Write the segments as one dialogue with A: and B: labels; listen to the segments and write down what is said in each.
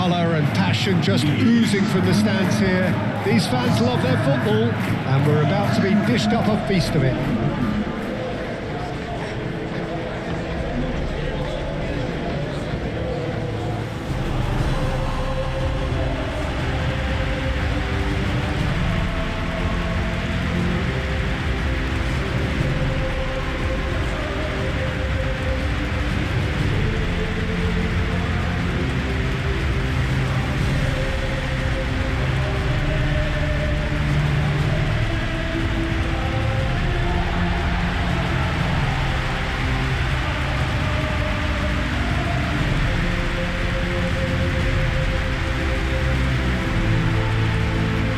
A: colour and passion just oozing from the stands here. These fans love their football, and we're about to be dished up a feast of it.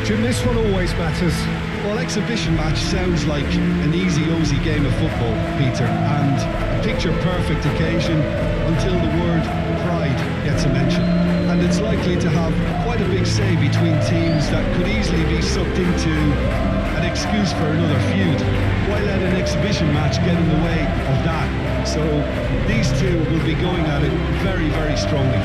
A: Jim, this one always matters.
B: Well, exhibition match sounds like an easy-ozy game of football, Peter, and a picture-perfect occasion until the word pride gets a mention. And it's likely to have quite a big say between teams that could easily be sucked into an excuse for another feud. Why let an exhibition match get in the way of that? So these two will be going at it very, very strongly.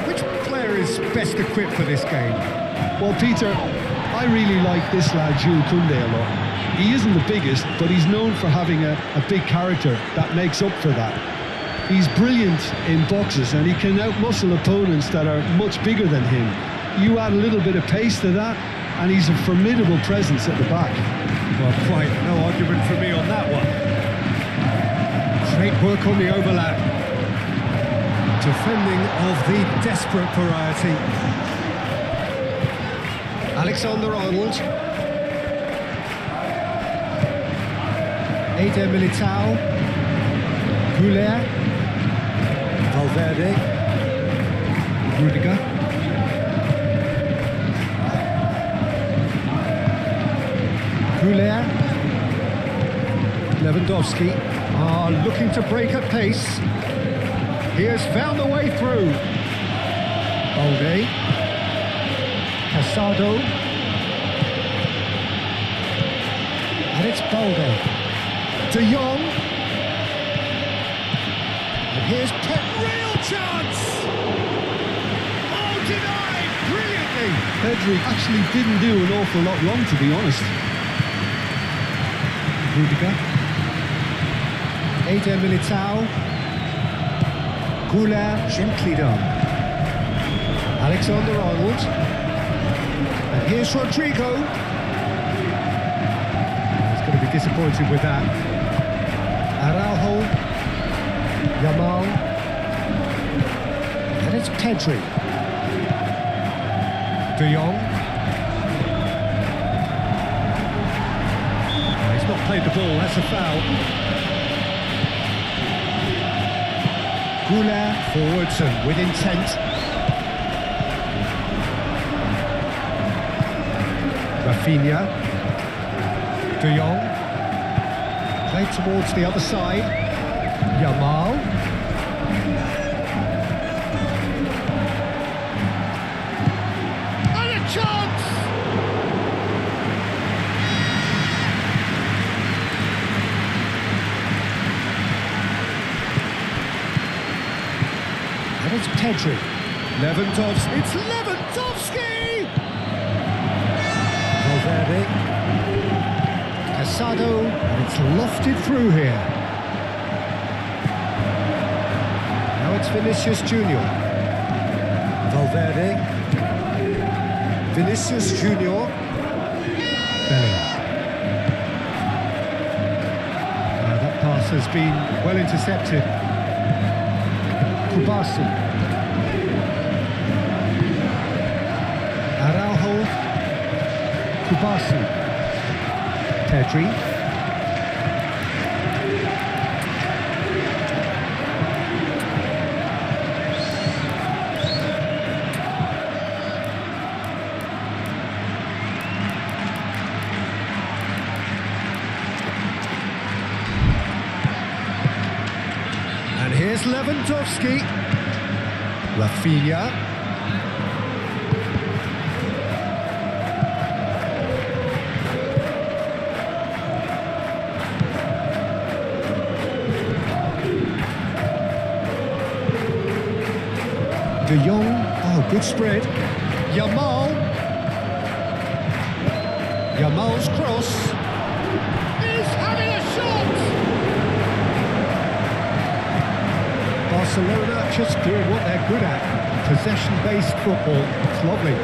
A: Which player is best equipped for this game?
B: Well, Peter, I really like this lad, Jules Koundé, a lot. He isn't the biggest, but he's known for having a big character that makes up for that. He's brilliant in boxes, and he can outmuscle opponents that are much bigger than him. You add a little bit of pace to that, and he's a formidable presence at the back.
A: Well, quite no argument from me on that one. Great work on the overlap. Defending of the desperate variety. Alexander-Arnold. Eder Militao. Goulet. Valverde. Rudiger. Goulet. Lewandowski. Looking to break at pace. He has found a way through. Balde. Casado. And it's Balde. De Jong. And here's Pep. Real chance! Oh, denied! Brilliantly!
B: Pedri actually didn't do an awful lot wrong, to be honest.
A: Rudiger. Eder Militao. Goulet, gently done. Alexander-Arnold. And here's Rodrigo. He's going to be disappointed with that. Araujo. Yamal. And it's Pedri. De Jong. He's not played the ball, that's a foul. Goulet forwards and with intent. Rafinha. De Jong. Played towards the other side. Yamal. And a chance! And it's Pedri. Lewandowski. It's Lewandowski! Valverde. Casado. And it's lofted through here. Now it's Vinicius Junior. Valverde. Vinicius Junior. Bellingham. That pass has been well intercepted. Kubasi. Araujo. Kubasi. Pedri. Lewandowski. Rafinha. De Jong. Oh, good spread. Yamal. Yamal's cross. He's having a shot! Barcelona just doing what they're good at. Possession-based football. It's lovely.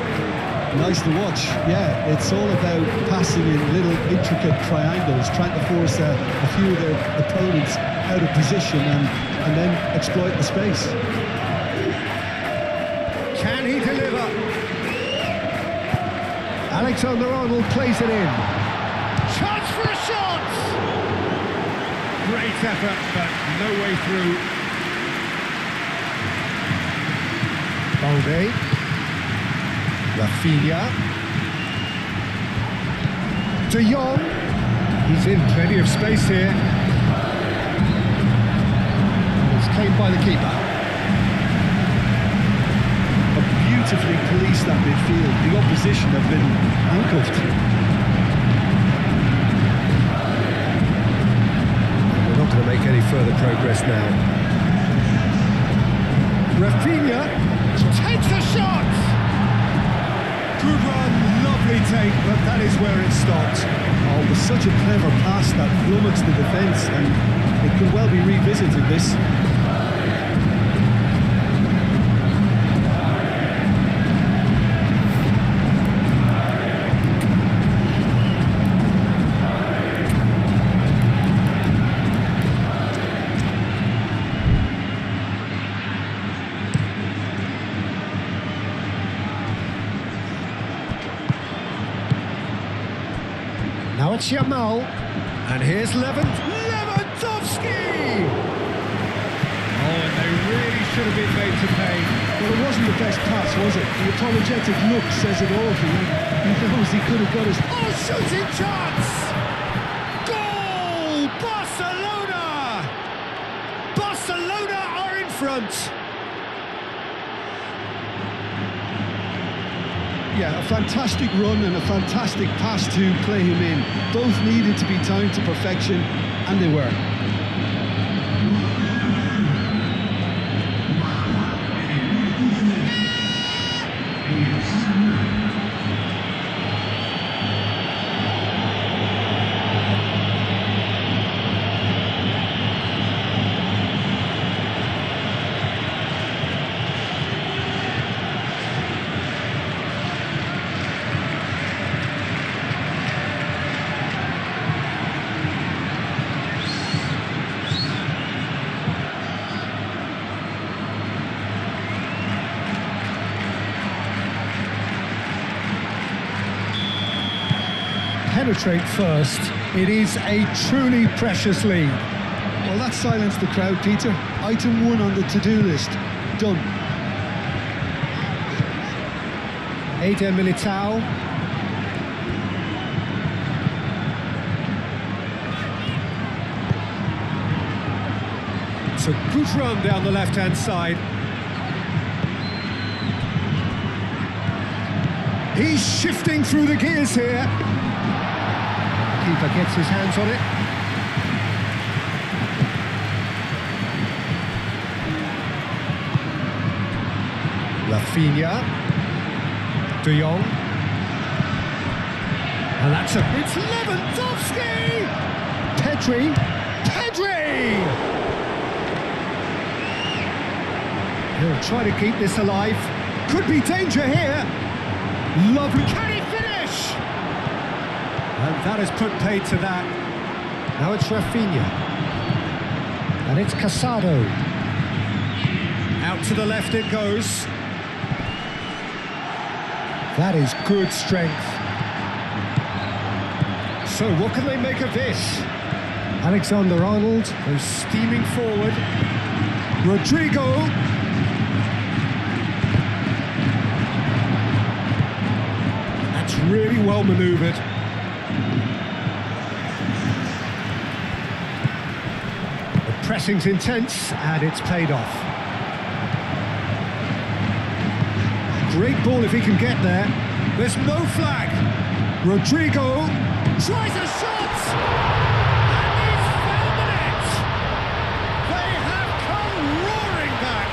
B: Nice to watch. Yeah, it's all about passing in little intricate triangles, trying to force a few of their opponents out of position and then exploit the space.
A: Can he deliver? Alexander-Arnold plays it in. Chance for a shot! Great effort, but no way through. Balde. Rafinha. De Jong. He's in plenty of space here. It's claimed by the keeper.
B: Beautifully policed that midfield. The opposition have been handcuffed.
A: We're not going to make any further progress now. Rafinha takes the shot! Good run, lovely take, but that is where it stopped.
B: Oh, it was such a clever pass that flummoxed the defence, and it could well be revisited, this.
A: Now it's Yamal, and here's Lewandowski! Oh, and they really should have been made to pay.
B: Well, it wasn't the best pass, was it? The apologetic look says it all. He knows he could have got his...
A: Oh, shooting chance! Goal! Barcelona! Barcelona are in front!
B: Yeah, a fantastic run and a fantastic pass to play him in. Both needed to be timed to perfection, and they were.
A: Penetrate first. It is a truly precious lead.
B: Well, that silenced the crowd, Peter. Item 1 on the to-do list. Done.
A: Eder Militao. It's a good run down the left-hand side. He's shifting through the gears here. Keeper gets his hands on it. Rafinha. De Jong. And that's a... It's Lewandowski! Pedri. He'll try to keep this alive. Could be danger here. Lovely. Can he finish? And that has put paid to that. Now it's Rafinha. And it's Casado. Out to the left it goes. That is good strength. So what can they make of this? Alexander-Arnold goes steaming forward. Rodrigo. That's really well manoeuvred. pressing's intense, and it's paid off. Great ball if he can get there. There's no flag. Rodrigo tries a shot, and he's found the net. They have come roaring back.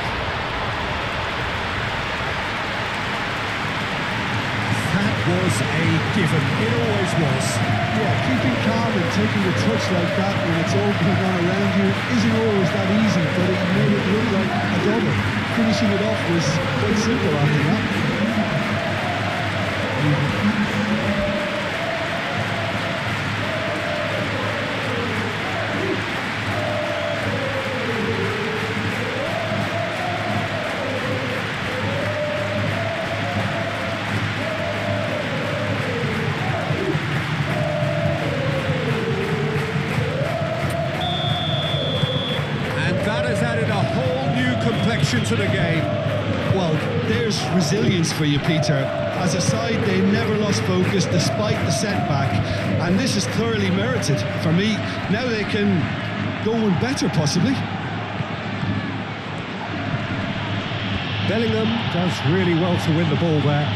A: That was a given. It always was.
B: Yeah, keeping calm and taking a touch like that when it's all going on around you isn't always that easy, but it made it look like a double. Finishing it off was quite simple after that.
A: To the game.
B: Well, there's resilience for you, Peter. As a side, they never lost focus despite the setback, and this is thoroughly merited for me. Now they can go one better, possibly.
A: Bellingham does really well to win the ball there.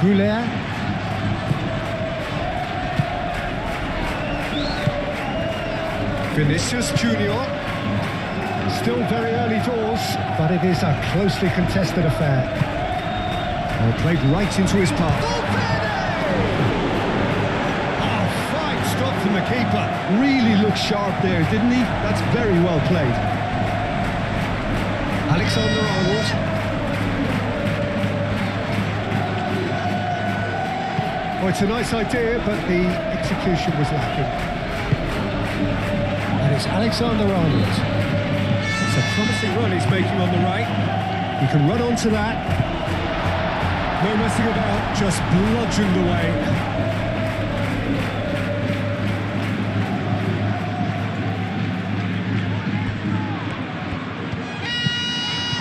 A: Goulet. Vinicius Junior, still very early doors, but it is a closely contested affair. Well, played right into his path. Oh, fine stop from the keeper.
B: Really looked sharp there, didn't he? That's very well played.
A: Alexander-Arnold. Oh, it's a nice idea, but the execution was lacking. It's Alexander-Arnold. It's a promising run he's making on the right. He can run onto that. No messing about, just bludgeoned away.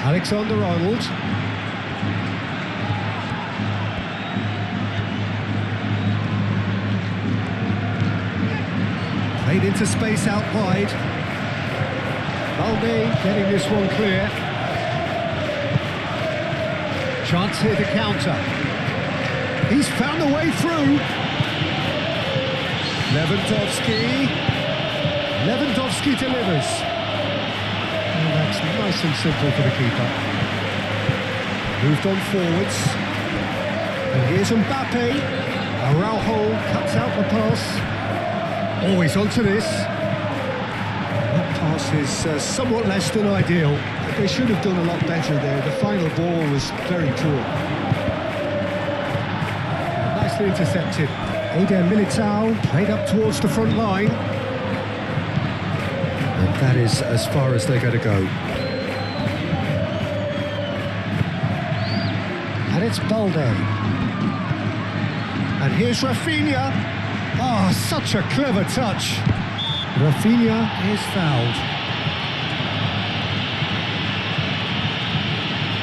A: Alexander-Arnold. Played into space out wide. Balde getting this one clear. Chance here to counter. He's found a way through. Lewandowski delivers. And that's nice and simple for the keeper. Moved on forwards. And here's Mbappe. Araujo cuts out the pass. Always onto this. That pass is somewhat less than ideal.
B: They should have done a lot better there. The final ball was very poor.
A: Nicely intercepted. Eder Militao played up towards the front line. And that is as far as they're going to go. And it's Balde. And here's Rafinha. Oh, such a clever touch. Rafinha is fouled.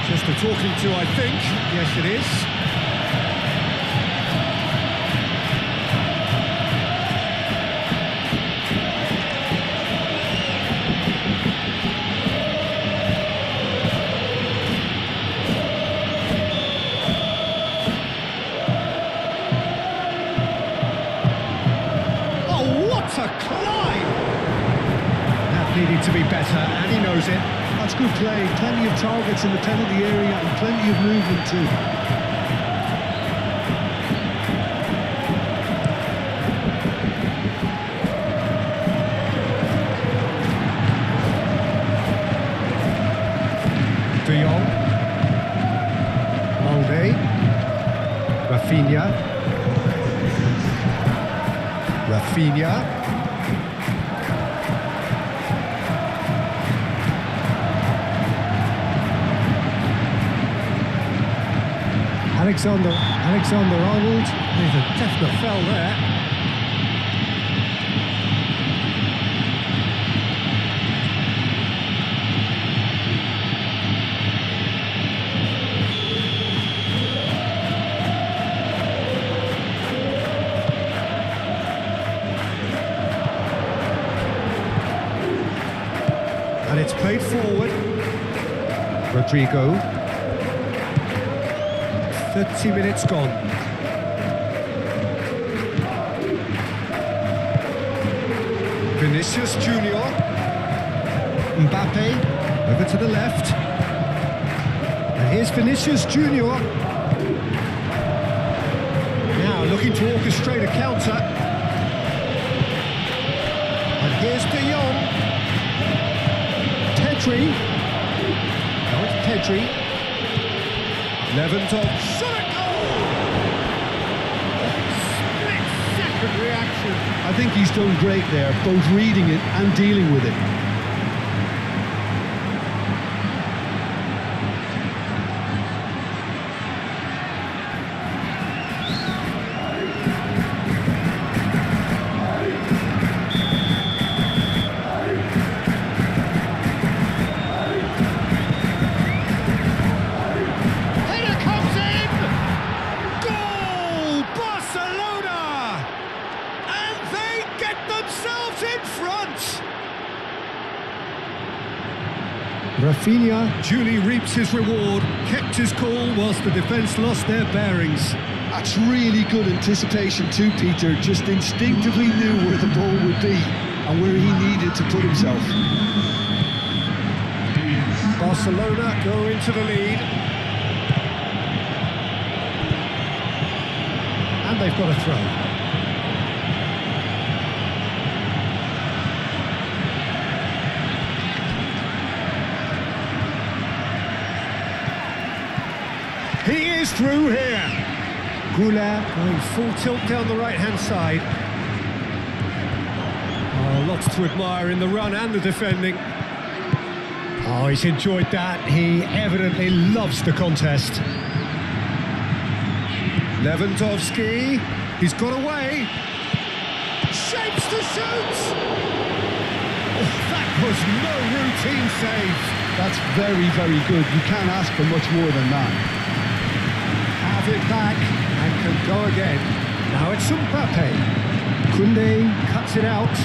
A: Just a talking to, I think. Yes, it is. Needed to be better, and he knows it.
B: That's good play. Plenty of targets in the penalty area and plenty of movement too.
A: De Jong. Balde. Rafinha. Alexander-Arnold, there's a definite foul there. Rodrigo. 30 minutes gone. Vinicius Junior. Mbappe over to the left. And here's Vinicius Junior. Now looking to orchestrate a counter. And here's De Jong. Pedri. Now it's Pedri. Lewandowski. Shot at goal! Split-second reaction.
B: I think he's done great there, both reading it and dealing with it.
A: Rafinha duly reaps his reward, kept his cool whilst the defence lost their bearings.
B: That's really good anticipation too, Peter. Just instinctively knew where the ball would be and where he needed to put himself.
A: Barcelona go into the lead. And they've got a throw. He is through here. Goulart going full tilt down the right-hand side. Oh, lots to admire in the run and the defending. Oh, he's enjoyed that. He evidently loves the contest. Lewandowski, he's got away. Shapes to shoot. Oh, that was no routine save.
B: That's very, very good. You can't ask for much more than that.
A: Have it back and can go again. Now it's Mbappe. Koundé cuts it out.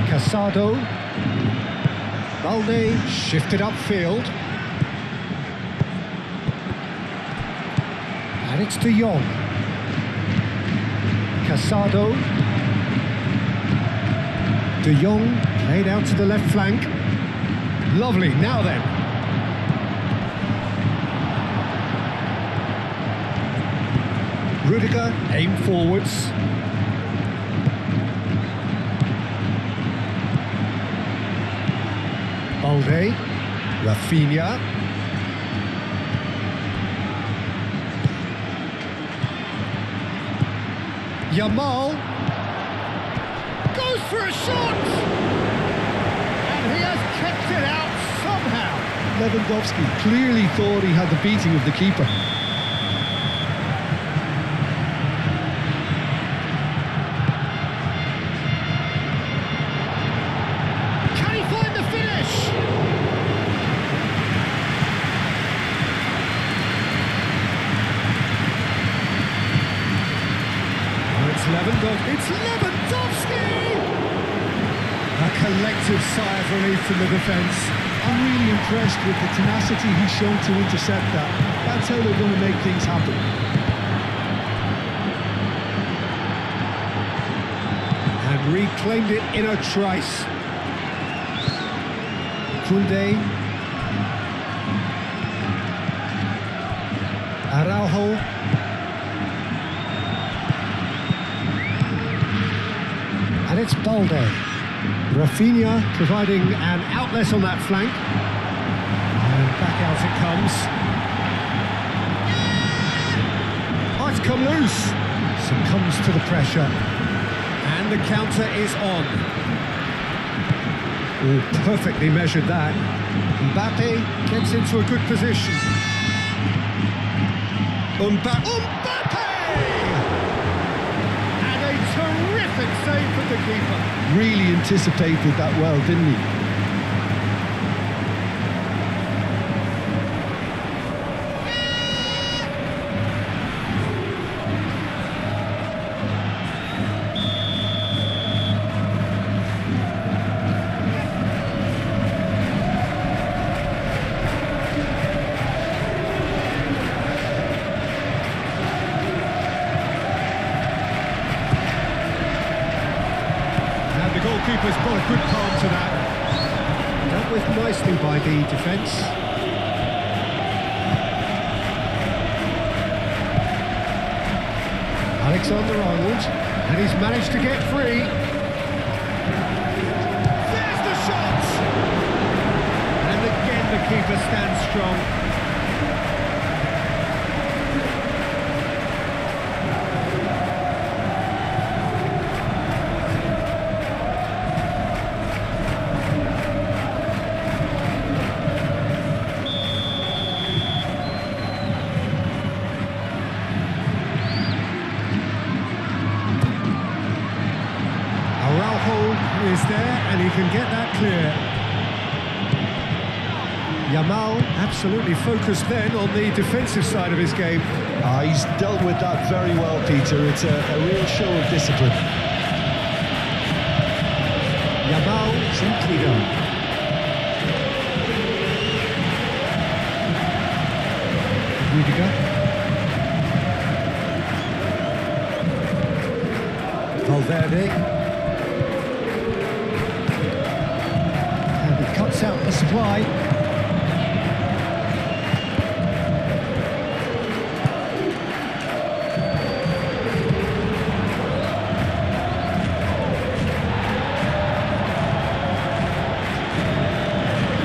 A: Casado. Balde shifted upfield. And it's De Jong. Casado. De Jong played out to the left flank. Lovely, now then. Rudiger aimed forwards. Balde, Rafinha. Yamal goes for a shot! And he has kept it out somehow.
B: Lewandowski clearly thought he had the beating of the keeper.
A: It's Lewandowski! A collective sigh of relief from the defence.
B: I'm really impressed with the tenacity he's shown to intercept that. That's how they're going to make things happen.
A: And reclaimed it in a trice. Koundé. Araujo. And it's Balde. Rafinha providing an outlet on that flank. And back out it comes. Oh, it's come loose. Succumbs to the pressure. And the counter is on. Oh, perfectly measured that. Mbappe gets into a good position. Mbappe! Terrific save from the keeper.
B: Really anticipated that well, didn't he?
A: keeper's brought a good calm to that. Dealt with nicely by the defence. Alexander-Arnold, and he's managed to get free. There's the shot! And again the keeper stands strong. Is there, and he can get that clear. Yamal absolutely focused then on the defensive side of his game.
B: He's dealt with that very well, Peter. It's a real show of discipline.
A: Yamal simply done. Rudiger. Valverde. Cuts out the supply.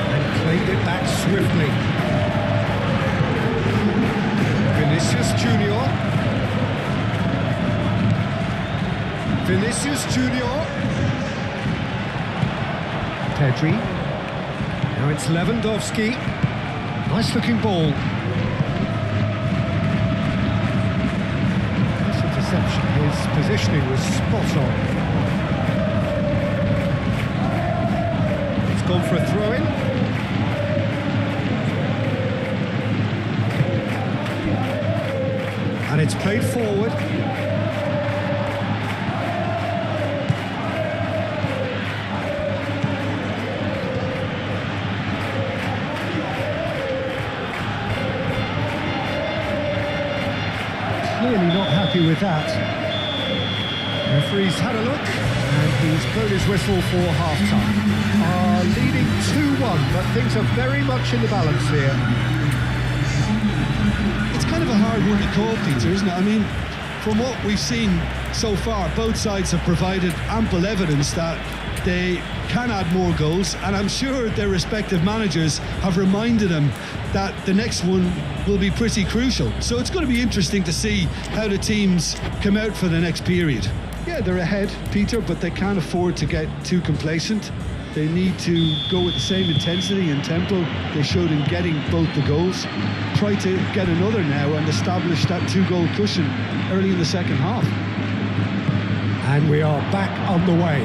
A: And played it back swiftly. Vinicius Junior. Vinicius Junior. Pedri. Now it's Lewandowski. Nice looking ball. Nice interception. His positioning was spot on. It's gone for a throw-in. And it's played forward. Clearly not happy with that. Referee's had a look and he's blown his whistle for half-time. Leading 2-1, but things are very much in the balance here.
B: It's kind of a hard one to call, Peter, isn't it? I mean, from what we've seen so far, both sides have provided ample evidence that they can add more goals, and I'm sure their respective managers have reminded them that the next one will be pretty crucial. So it's going to be interesting to see how the teams come out for the next period. Yeah, they're ahead, Peter, but they can't afford to get too complacent. They need to go with the same intensity and tempo they showed in getting both the goals. Try to get another now and establish that 2-goal cushion early in the second half.
A: And we are back on the way.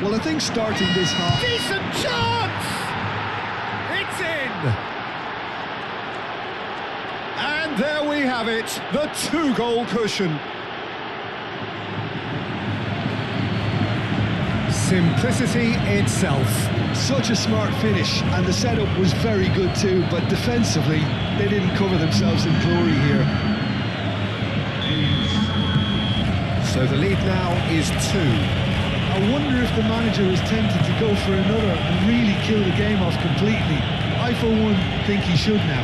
B: Well, I think starting this half...
A: Decent chance! It's in! And there we have it, the 2-goal cushion. Simplicity itself.
B: Such a smart finish, and the setup was very good too, but defensively, they didn't cover themselves in glory here.
A: So the lead now is 2.
B: I wonder if the manager is tempted to go for another and really kill the game off completely. I, for one, think he should now.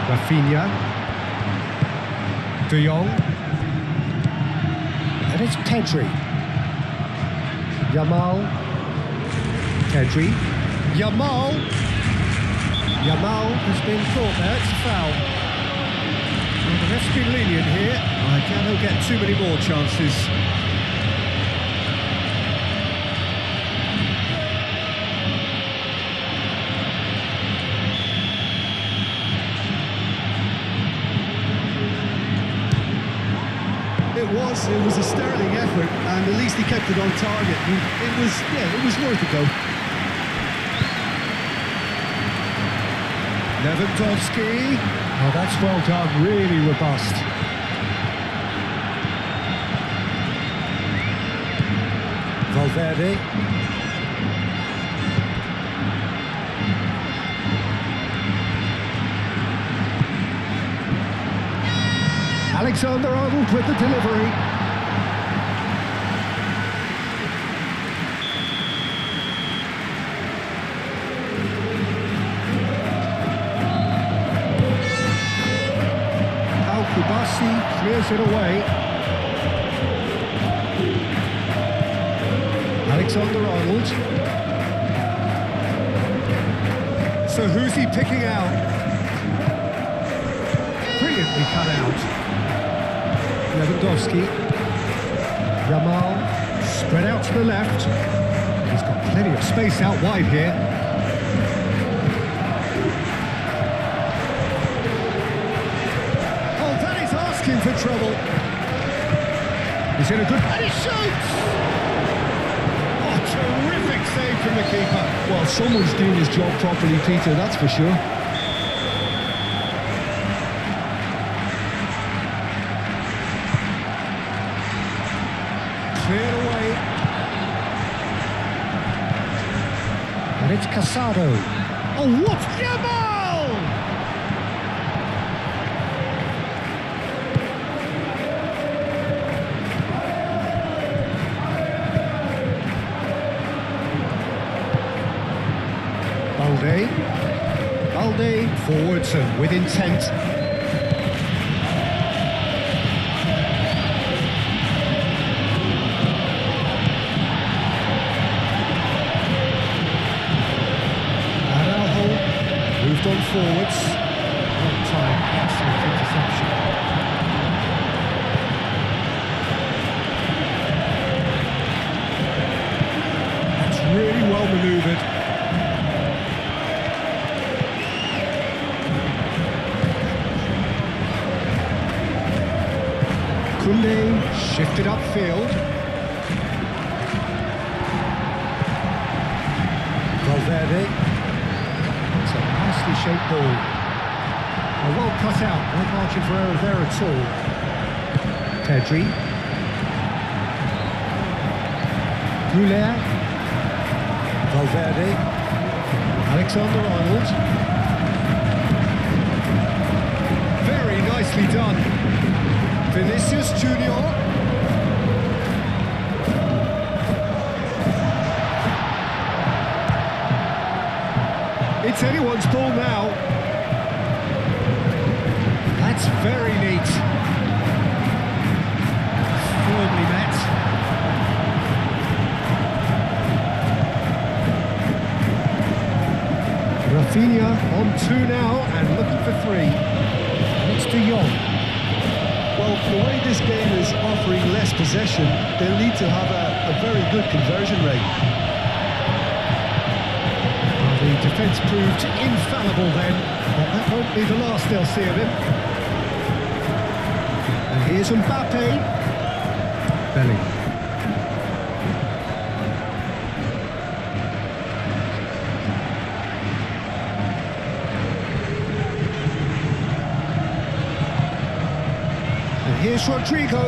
A: Rafinha. De Jong. And it's Pedri. Yamal. Pedri. Yamal. Yamal has been caught there, it's a foul. Well, the ref's been lenient here. I doubt he'll get too many more chances.
B: It was a sterling effort, and at least he kept it on target. It was worth a go.
A: Lewandowski. Oh, that's well done, really robust. Valverde. Alexander-Arnold with the delivery. Kubasi clears it away. Alexander-Arnold. So who's he picking out? Brilliantly cut out. Lewandowski. Yamal spread out to the left. He's got plenty of space out wide here. For trouble. He's in a good... And he shoots! Oh, terrific save from the keeper.
B: Well, someone's doing his job properly, Peter, that's for sure.
A: Cleared away. And it's Casado. Oh, what? Yamal! Balde forwards and with intent. Araujo moved on forwards. One time, excellent interception. That's really well manoeuvred. Koundé shifted upfield. Valverde. It's a nicely shaped ball. Well cut out, no margin for error there at all. Pedri. Muller. Valverde. Alexander-Arnold. Very nicely done. Vinicius Junior. It's anyone's ball now. That's very neat. Firmly met. Rafinha on two now and looking for three. It's De Jong.
B: Well, the way this game is offering less possession, they'll need to have a very good conversion rate.
A: Well, the defence proved infallible then, but that won't be the last they'll see of him. And here's Mbappe. Bellingham. Here's Rodrigo.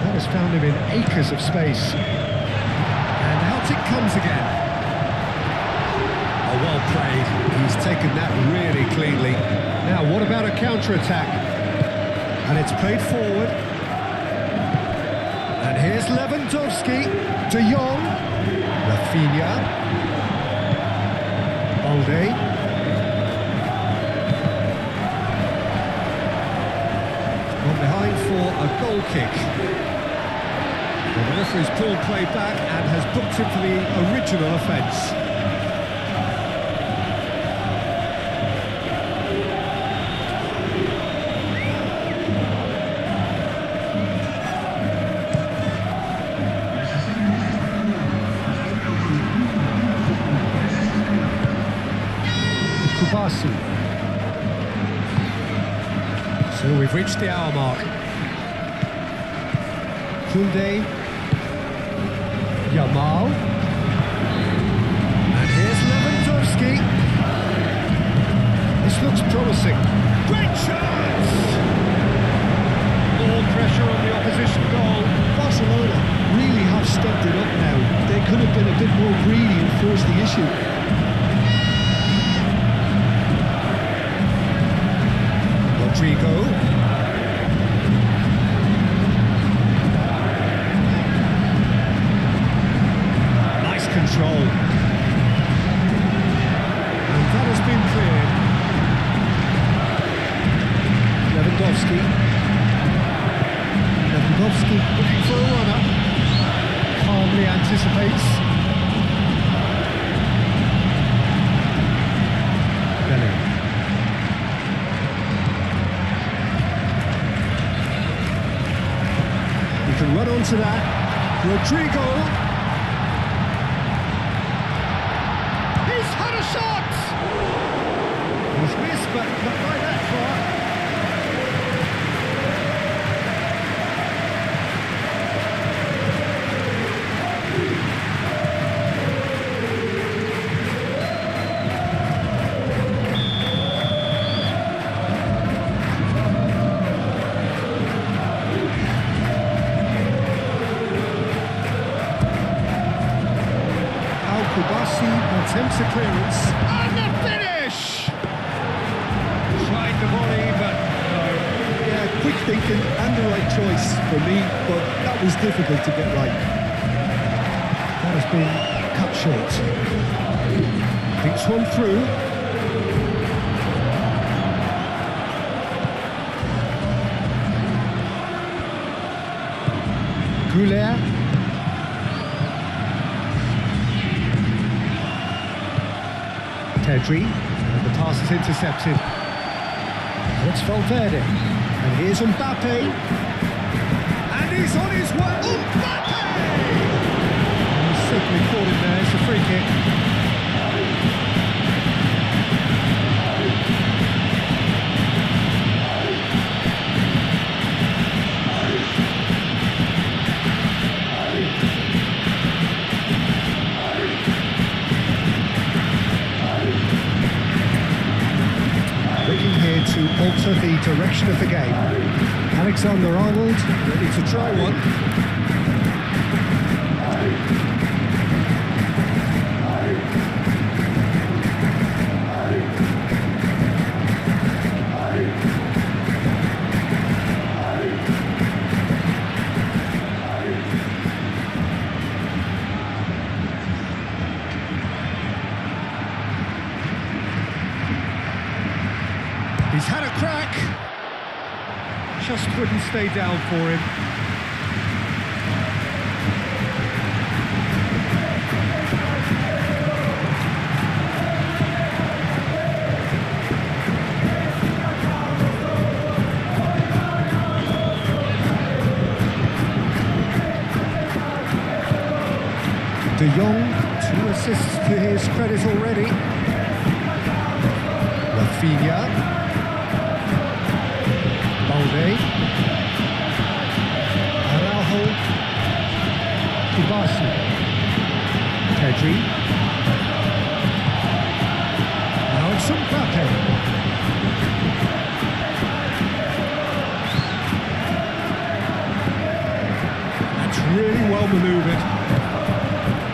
A: That has found him in acres of space. And out it comes again. Oh, well played. He's taken that really cleanly. Now, what about a counter-attack? And it's played forward. And here's Lewandowski. De Jong. Rafinha. Balde. Behind for a goal kick. Well, the referee's pulled play back and has booked him for the original offence. Kubasi. So we've reached the hour mark. Koundé. Yamal. And here's Lewandowski. This looks promising. Great chance! More pressure on the opposition goal.
B: Barcelona really have stepped it up now. They could have been a bit more greedy and forced the issue.
A: Rodrigo. goal. And that has been cleared. Lewandowski looking for a runner. Calmly anticipates. Belling. You can run onto that. Rodrigo. He's had a shot! He's missed, but not by that far. Attempts a clearance. And the finish! Tried the volley, but no.
B: Yeah, quick thinking and the right choice for me, but that was difficult to get right.
A: That has been cut short. Thinks one through. Goulet. Pedri, and the pass is intercepted. It's Valverde, and here's Mbappe, and he's on his way. Mbappe! He's certainly caught him there. It's a free kick. To alter the direction of the game. Alexander-Arnold ready to try one. He's had a crack, just wouldn't stay down for him. De Jong, 2 assists to his credit already. Rafinha. Balde, Araujo, Kubasi, Pedri, now it's Mbappe. That's really well manoeuvred.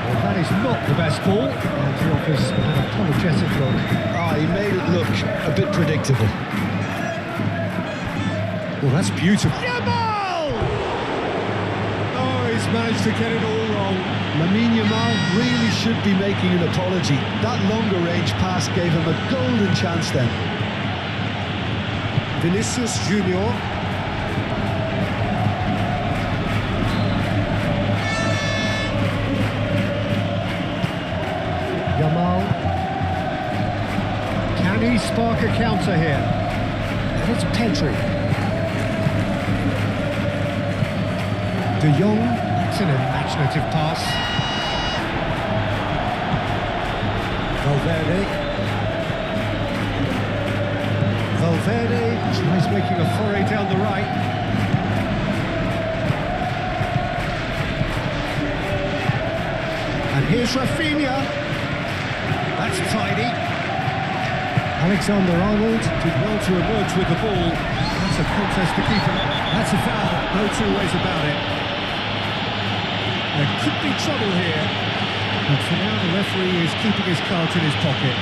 A: Well, that is not the best ball, and he offers an apologetic look.
B: He made it look a bit predictable.
A: Well, that's beautiful. Yamal! Oh, he's managed to get it all wrong.
B: Lamine Yamal really should be making an apology. That longer range pass gave him a golden chance then.
A: Vinicius Junior. Yamal. Can he spark a counter here? That's Pedri. De Jong, it's an imaginative pass. Valverde tries making a foray down the right. And here's Rafinha. That's tidy. Alexander-Arnold did well to emerge with the ball. That's a contest to keep him. That's a foul, no two ways about it. There could be trouble here, but for now the referee is keeping his cards in his pocket.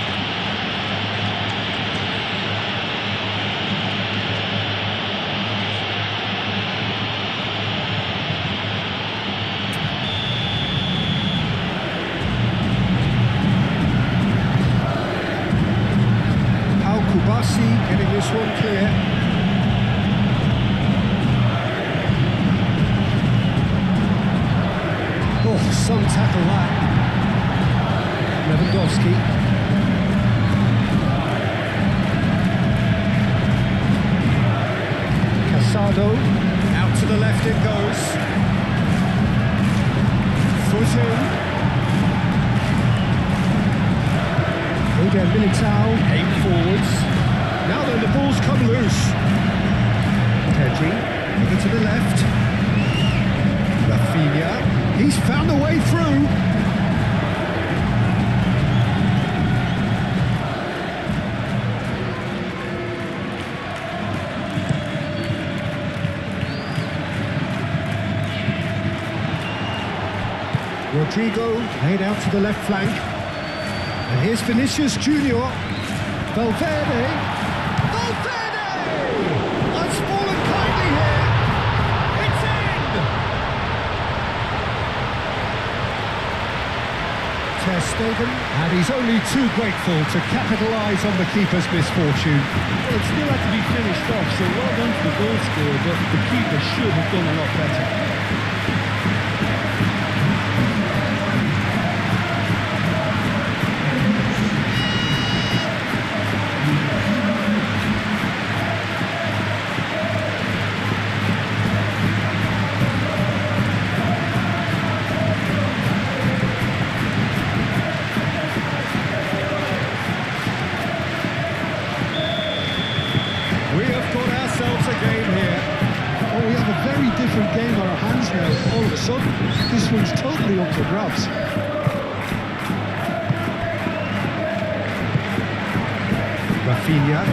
A: Messi getting this one clear. Oh, some tackle that. Lewandowski. Casado, out to the left it goes. Foot in. Again, Militao, aim forwards. Now then, the ball's come loose. Pedri, over to the left. Rafinha, he's found a way through. Rodrigo, laid out to the left flank. And here's Vinicius Junior. Valverde. Valverde! That's fallen kindly here. It's in! Ter Stegen, and he's only too grateful to capitalise on the keeper's misfortune.
B: Well, it still had to be finished off, so well done to the goal scorer, but the keeper should have done a lot better. Different game on our hands now. All of a sudden, this one's totally up for grabs.
A: Rafinha,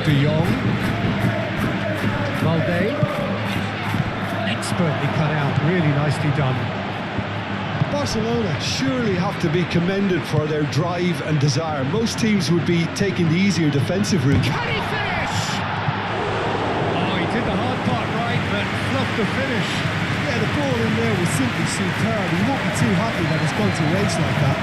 A: De Jong, Valde, expertly cut out, really nicely done.
B: Barcelona surely have to be commended for their drive and desire. Most teams would be taking the easier defensive route.
A: Can he finish? Did the hard part right, but fluffed the finish.
B: Yeah, the ball in there was simply superb. He won't be too happy that it's gone to waste like that.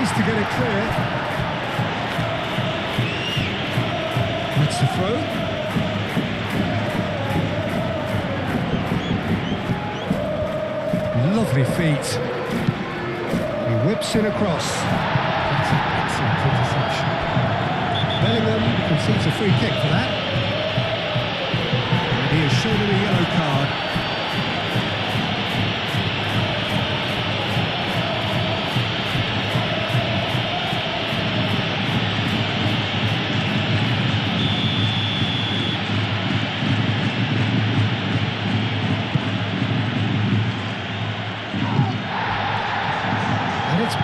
A: To get it clear. That's the throw. Lovely feet. He whips it across. That's an excellent interception. Bellingham concedes a free kick for that. And he is shown a yellow card.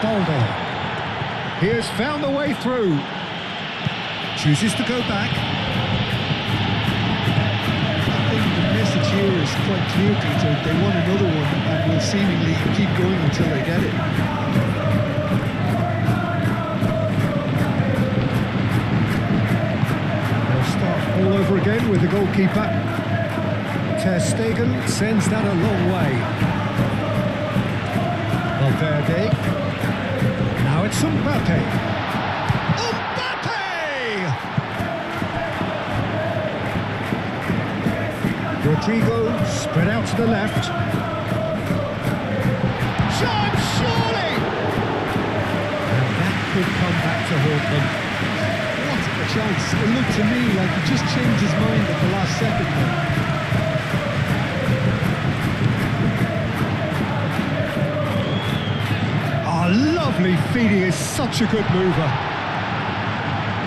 A: Balde. He has found a way through. Chooses to go back.
B: I think the message here is quite clear, Peter. They want another one and will seemingly keep going until they get it.
A: They'll start all over again with the goalkeeper. Ter Stegen sends that a long way. Valverde. Now it's Mbappe. Mbappe! Rodrigo spread out to the left. Chance, surely! And that could come back to haunt them.
B: What a chance. It looked to me like he just changed his mind at the last second there.
A: Lovely feet, he is such a good mover.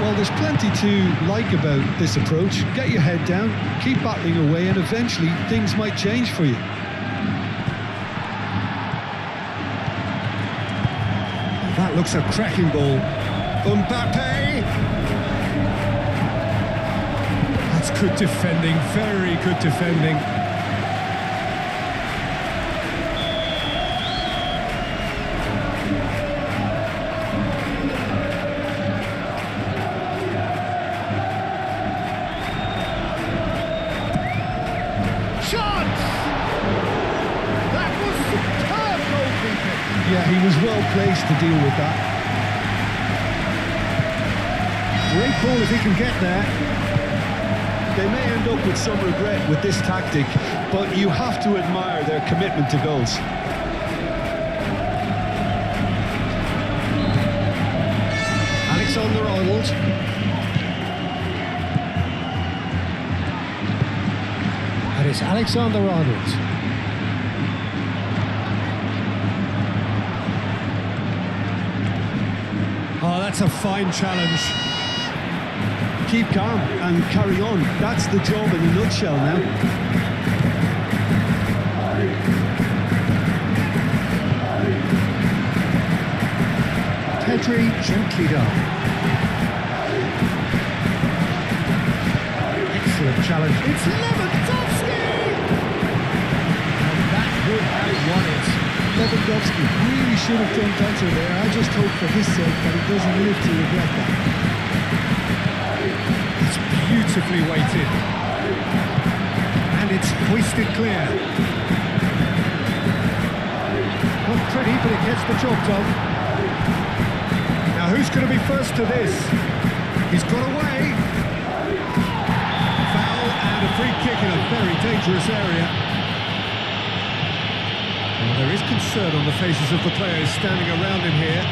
B: Well, there's plenty to like about this approach. Get your head down, keep battling away, and eventually things might change for you.
A: That looks a cracking ball. Mbappe! That's good defending, very good defending.
B: Yeah, he was well placed to deal with that.
A: Great ball if he can get there.
B: They may end up with some regret with this tactic, but you have to admire their commitment to goals.
A: Alexander-Arnold. And it's Alexander-Arnold. Oh, that's a fine challenge.
B: Keep calm and carry on. That's the job in a nutshell now.
A: Pedri gently done. Excellent challenge. It's Lewandowski! And that would have won it.
B: Lewandowski really should have done better there. I just hope for his sake that he doesn't live to regret that.
A: It's beautifully weighted. And it's hoisted clear. Not pretty, but it gets the job done. Now who's going to be first to this? He's got away. Foul and a free kick in a very dangerous area. Well, there is concern on the faces of the players standing around him here.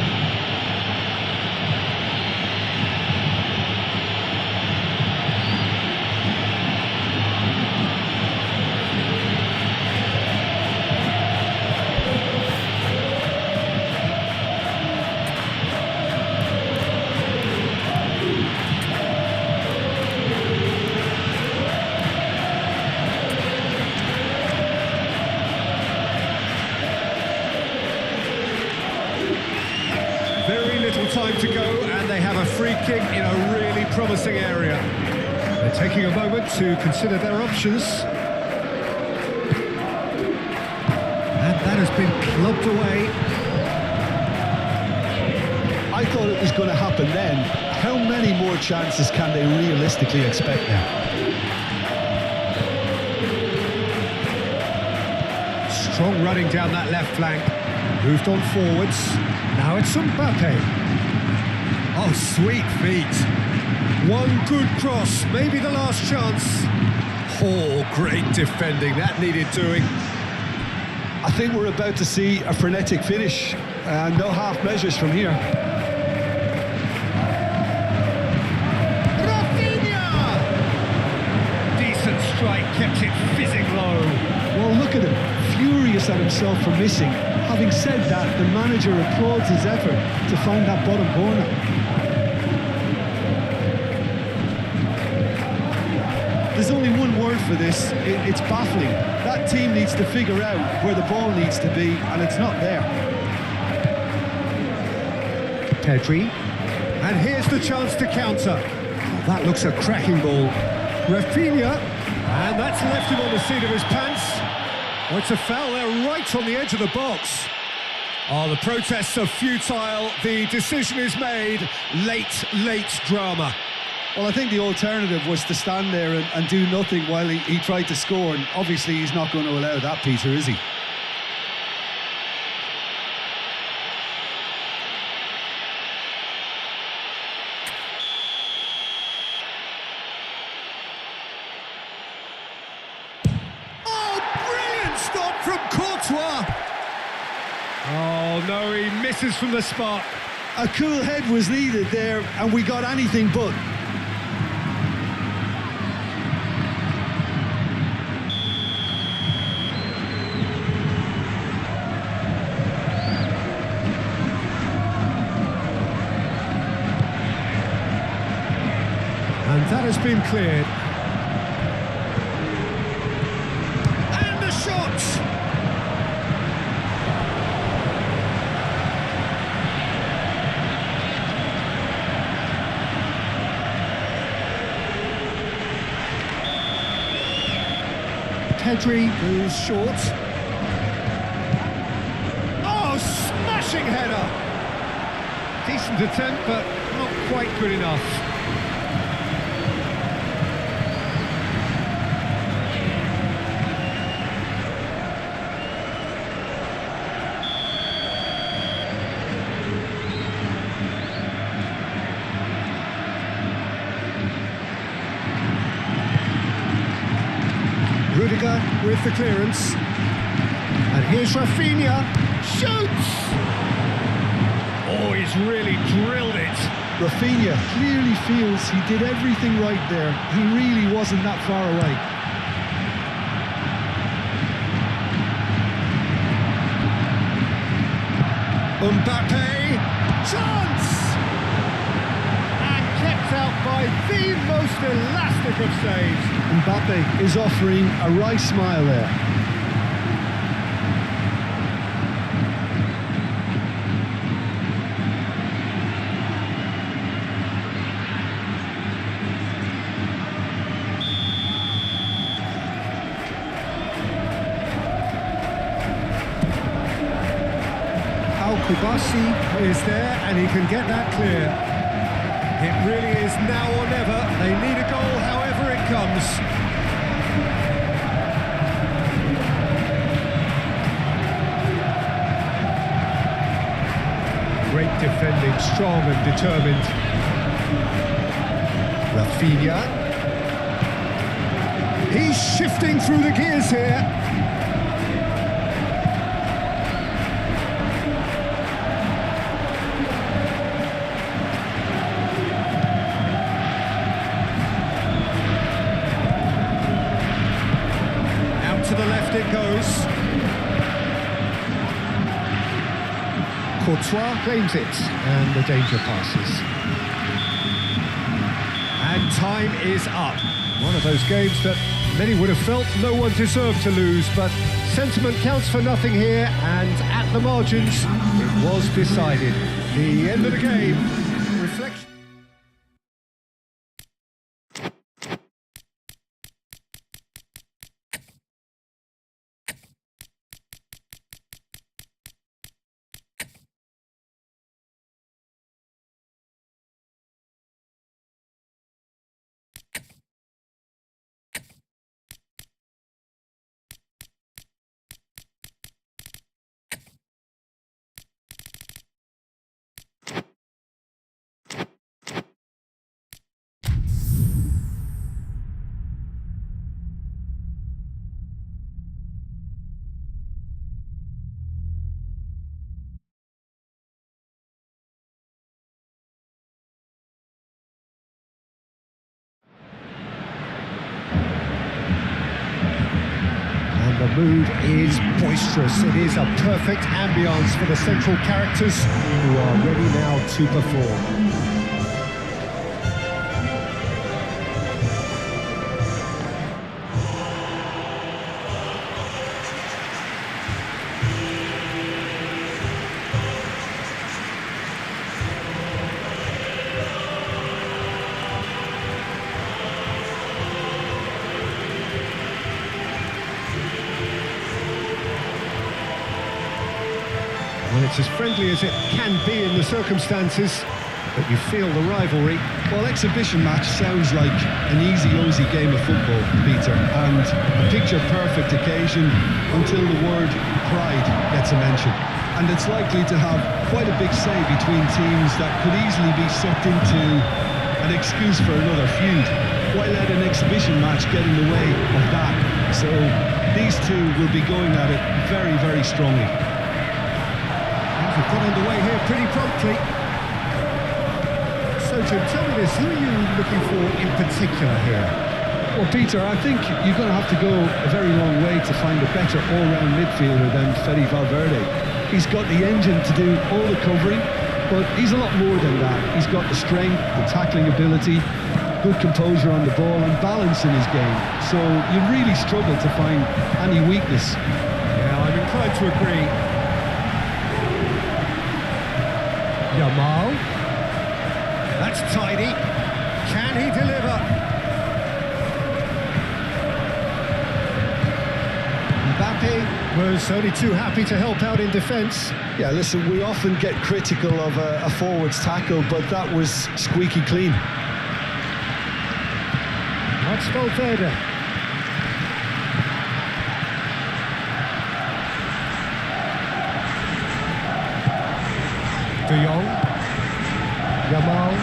A: Very little time to go, and they have a free kick in a really promising area. They're taking a moment to consider their options. And that has been clubbed away.
B: I thought it was going to happen then. How many more chances can they realistically expect now?
A: Strong running down that left flank. Moved on forwards. Now it's Mbappe. Oh, sweet feet. One good cross, maybe the last chance. Oh, great defending. That needed doing.
B: I think we're about to see a frenetic finish. No half measures from here.
A: Rafinha! Decent strike, kept it fizzing low.
B: Well, look at him, furious at himself for missing. Having said that, the manager applauds his effort to find that bottom corner. There's only one word for this, it's baffling. That team needs to figure out where the ball needs to be, and it's not there.
A: Pedri. And here's the chance to counter. Oh, that looks a cracking ball. Rafinha. And that's left him on the seat of his pants. Oh, it's a foul there right on the edge of the box. Oh, the protests are futile. The decision is made. Late drama.
B: Well, I think the alternative was to stand there and do nothing while he tried to score, and obviously he's not going to allow that, Peter, is he?
A: From Courtois. Oh no, he misses from the spot.
B: A cool head was needed there, and we got anything but.
A: And that has been cleared. Pedri moves short. Oh, smashing header! Decent attempt, but not quite good enough. Rudiger with the clearance. And here's Rafinha. Shoots! Oh, he's really drilled it.
B: Rafinha clearly feels he did everything right there. He really wasn't that far away.
A: Mbappe, chance! And kept out by the most elastic of saves.
B: Mbappe is offering a wry smile there.
A: Kubasi is there and he can get that clear. It really is now or never. They need a goal however it comes. Great defending, strong and determined. Rafinha. He's shifting through the gears here. To the left it goes. Courtois claims it, and the danger passes. And time is up. One of those games that many would have felt no one deserved to lose, but sentiment counts for nothing here, and at the margins, it was decided. The end of the game, reflection. The mood is boisterous. It is a perfect ambience for the central characters who are ready now to perform. Well, it's as friendly as it can be in the circumstances, but you feel the rivalry.
B: Well, exhibition match sounds like an easy-ozy game of football, Peter, and a picture-perfect occasion until the word pride gets a mention. And it's likely to have quite a big say between teams that could easily be sucked into an excuse for another feud. Why let an exhibition match get in the way of that? So these two will be going at it very, very strongly.
A: We've got underway here pretty promptly. So, Jim, tell me this, who are you looking for in particular here?
B: Well, Peter, I think you're going to have to go a very long way to find a better all-round midfielder than Fede Valverde. He's got the engine to do all the covering, but he's a lot more than that. He's got the strength, the tackling ability, good composure on the ball and balance in his game. So you really struggle to find any weakness.
A: Yeah, I'm inclined to agree. Yamal. That's tidy. Can he deliver? Mbappe was only too happy to help out in defence.
B: Yeah, listen, we often get critical of a forward's tackle, but that was squeaky clean.
A: That's Valverde. De Jong, Yamal,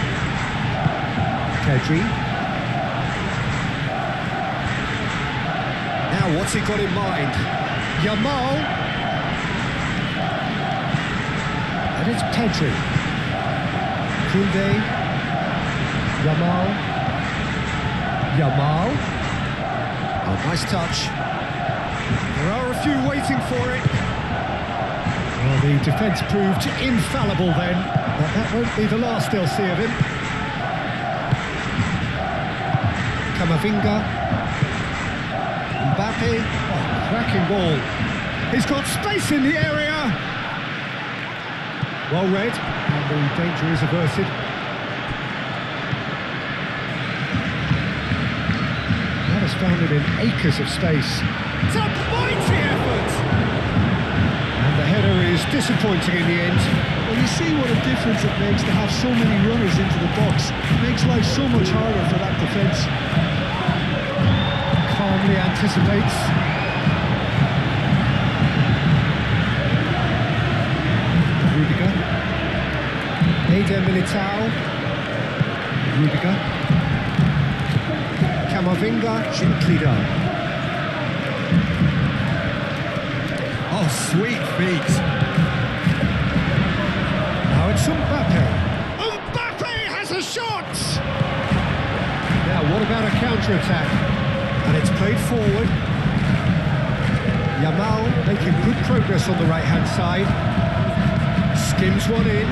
A: Pedri. Now Now, what's he got in mind? Yamal. And it's Pedri. Koundé. Yamal. Yamal. Oh, nice touch. There are a few waiting for it. Well, the defence proved infallible then, but that won't be the last they'll see of him. Camavinga. Mbappe. Oh, cracking ball. He's got space in the area. Well read, and the danger is averted. That has found him in acres of space. It's a mighty effort! And the header is disappointing in the end.
B: Well, you see what a difference it makes to have so many runners into the box. It makes life so much harder for that defence.
A: Calmly anticipates. Rudiger. Eder Militao. Rudiger. Camavinga, gently done. Oh, sweet feet. Now it's Mbappe. Mbappe has a shot! Now, what about a counter-attack? And it's played forward. Yamal making good progress on the right-hand side. Skims one in.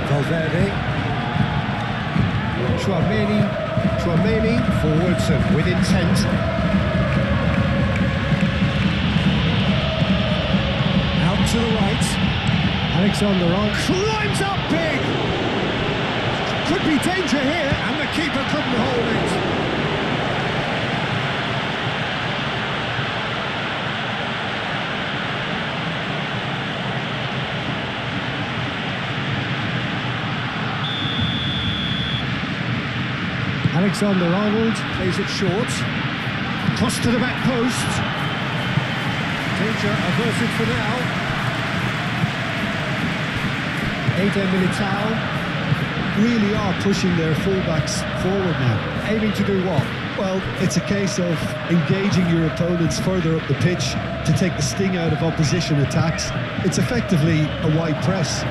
A: Valverde. Chouameni forwards and with intent. Out to the right. Alexander-Arnold climbs up big. Could be danger here, and the keeper couldn't hold it. Alexander-Arnold plays it short. Cross to the back post. Danger averted for now. Eder Militao.
B: Really are pushing their fullbacks forward now.
A: Aiming to do what?
B: Well, it's a case of engaging your opponents further up the pitch to take the sting out of opposition attacks. It's effectively a wide press.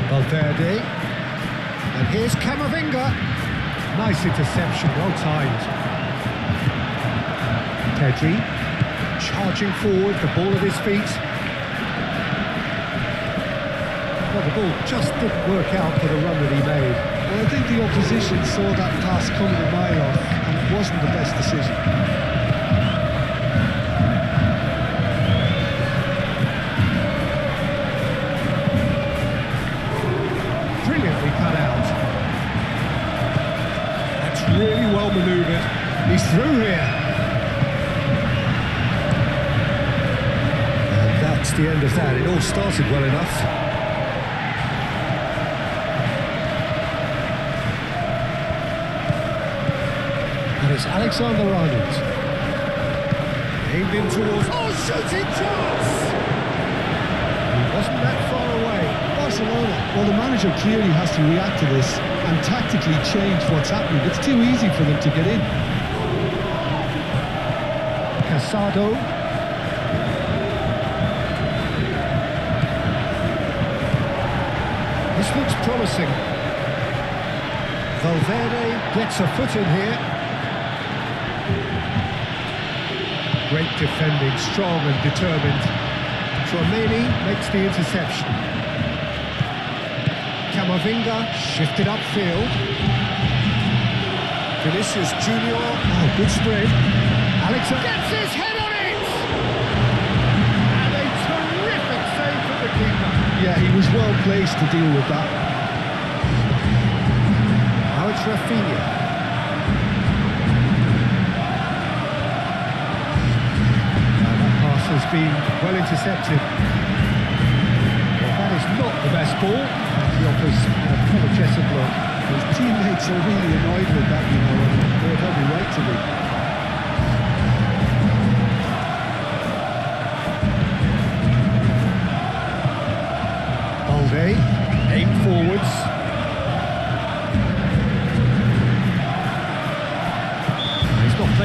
A: Valverde. And here's Camavinga. Nice interception, well timed. Pedri, charging forward, the ball at his feet. Well, the ball just didn't work out for the run that he made.
B: Well, I think the opposition saw that pass coming a mile off, and it wasn't the best decision.
A: Brilliantly cut out. Really well manoeuvred. He's through here. And that's the end of that. It all started well enough. And it's Alexander-Arnold. Aimed in towards... Oh, shooting chance! He wasn't that far away.
B: Barcelona, well, the manager clearly has to react to this and tactically change what's happening. It's too easy for them to get in.
A: Casado. This looks promising. Valverde gets a foot in here. Great defending, strong and determined. Chouameni makes the interception. Camavinga shifted upfield. Vinicius Junior. Oh, good spread. Alexander gets his head on it! And a terrific save from the keeper.
B: Yeah, he was well placed to deal with that.
A: Now it's Rafinha. That pass has been well intercepted. Well, that is not the best ball. He offers an apologetic look.
B: His teammates are really annoyed with that, you know, and they have every right to be. Balde, aim forwards.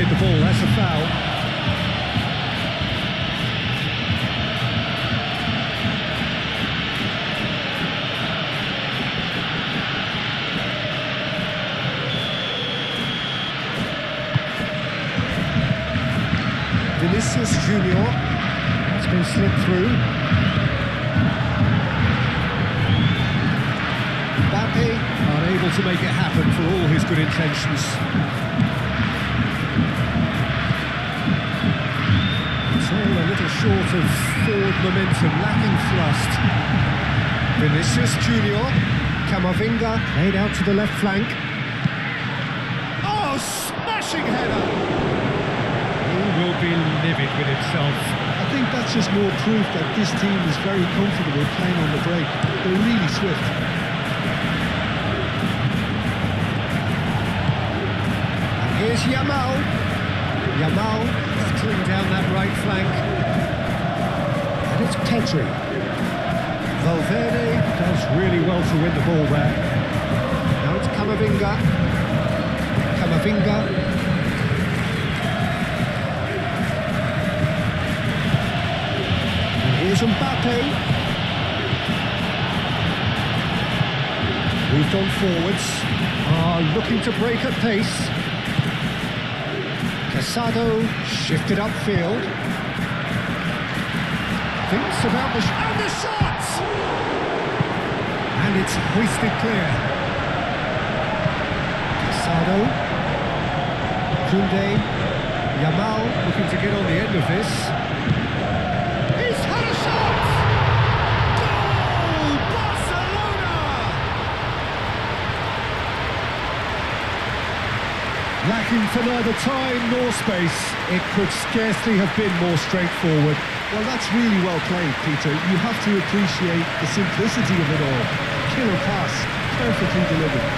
A: played the ball, that's a foul. Vinicius Junior, it's been slipped through. Mbappe, unable to make it happen for all his good intentions. It's all a little short of forward momentum, lacking thrust. Vinicius Junior, Camavinga, laid out to the left flank. Oh, smashing header! Will be livid with himself.
B: I think that's just more proof that this team is very comfortable playing on the break. They're really swift.
A: And here's Yamal. Yamal battling down that right flank. And it's Pedri. Valverde does really well to win the ball there. Now it's Camavinga. Camavinga. Here's Mbappe. Moved on forwards. Looking to break at pace. Casado shifted upfield. Thinks about and the shot! And it's hoisted clear. Casado. Koundé. Yamal looking to get on the end of this. Lacking for neither time nor space, it could scarcely have been more straightforward.
B: Well, that's really well played, Peter. You have to appreciate the simplicity of it all. Killer pass, perfectly delivered.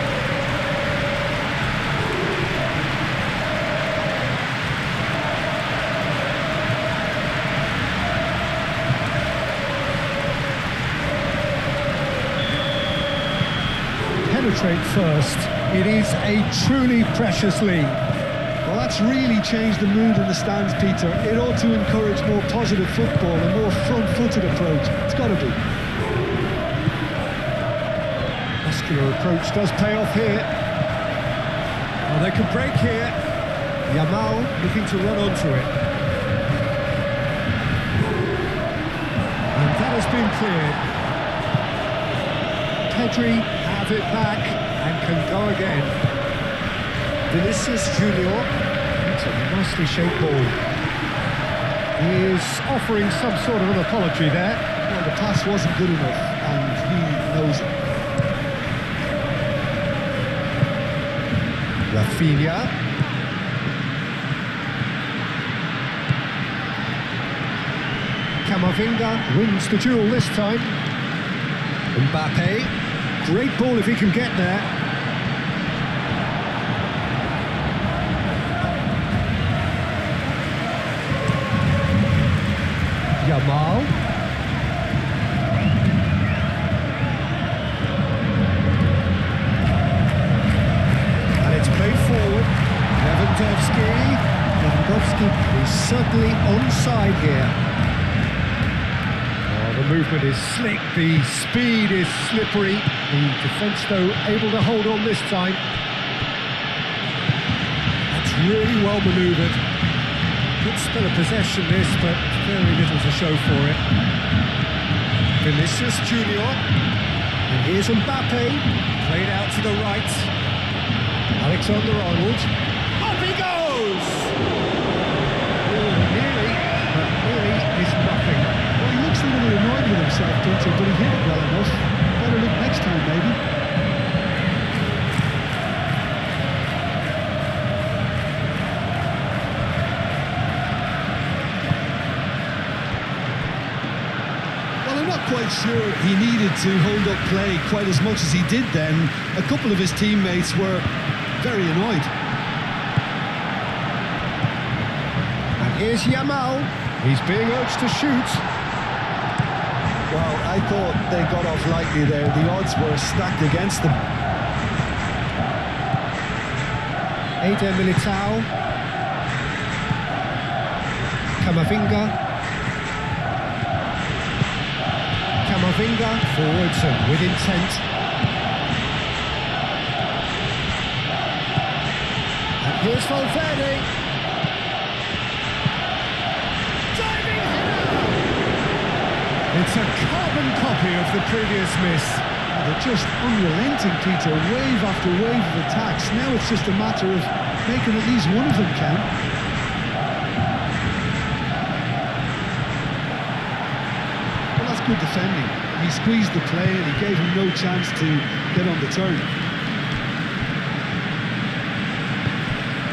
A: Penetrate first. It is a truly precious lead.
B: Well, that's really changed the mood in the stands, Peter. It ought to encourage more positive football, a more front-footed approach. It's got to be.
A: Muscular approach does pay off here. Oh, they can break here. Yamal looking to run onto it. And that has been cleared. Pedri have it back. And can go again. Vinicius Junior. It's a nicely shaped ball. He is offering some sort of an apology there.
B: Well, the pass wasn't good enough, and he knows it.
A: Rafinha. Camavinga wins the duel this time. Mbappe. Great ball if he can get there. Yamal. And it's played forward. Lewandowski is certainly onside here. The movement is slick, the speed is slippery. The defence, though, able to hold on this time. That's really well manoeuvred. Good spell of possession this, but very little to show for it. Vinicius Junior. And here's Mbappe. Played out to the right. Alexander-Arnold. Up he goes! Oh, nearly, but nearly is nothing.
B: He looks a little annoyed with himself, Peter, but he hit it well enough. Better look next time, maybe. Well, I'm not quite sure he needed to hold up play quite as much as he did then. A couple of his teammates were very annoyed.
A: And here's Yamal. He's being urged to shoot.
B: Well, I thought they got off lightly there. The odds were stacked against them.
A: Eder Militao. Camavinga. Camavinga forwards and with intent. And here's Valverde. Diving header! It's a carbon copy of the previous miss.
B: They're just unrelenting, Peter, wave after wave of attacks. Now it's just a matter of making at least one of them count. Well, that's good defending. He squeezed the play and he gave him no chance to get on the turn.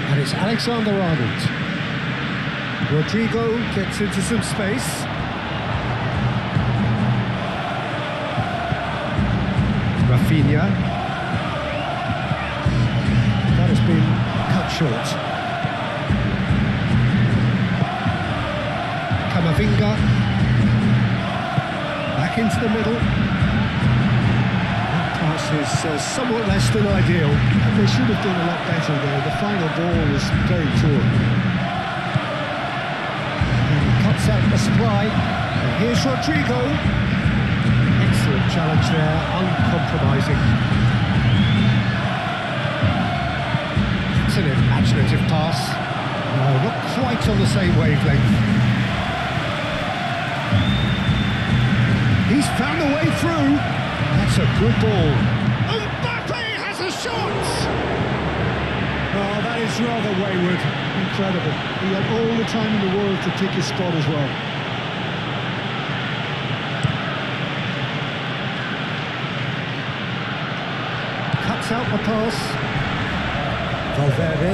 A: And it's Alexander-Arnold. Rodrigo gets into some space. Rafinha. That has been cut short. Camavinga. Back into the middle. That pass is somewhat less than ideal.
B: And they should have done a lot better there. The final ball was very poor.
A: And he cuts out the supply. And here's Rodrigo. Excellent challenge there, uncompromising. It's an imaginative pass. No, not quite on the same wavelength. He's found a way through. That's a good ball. Mbappe has a shot! Oh, that is rather wayward.
B: Incredible. He had all the time in the world to pick his spot as well.
A: Cuts out the pass. Valverde.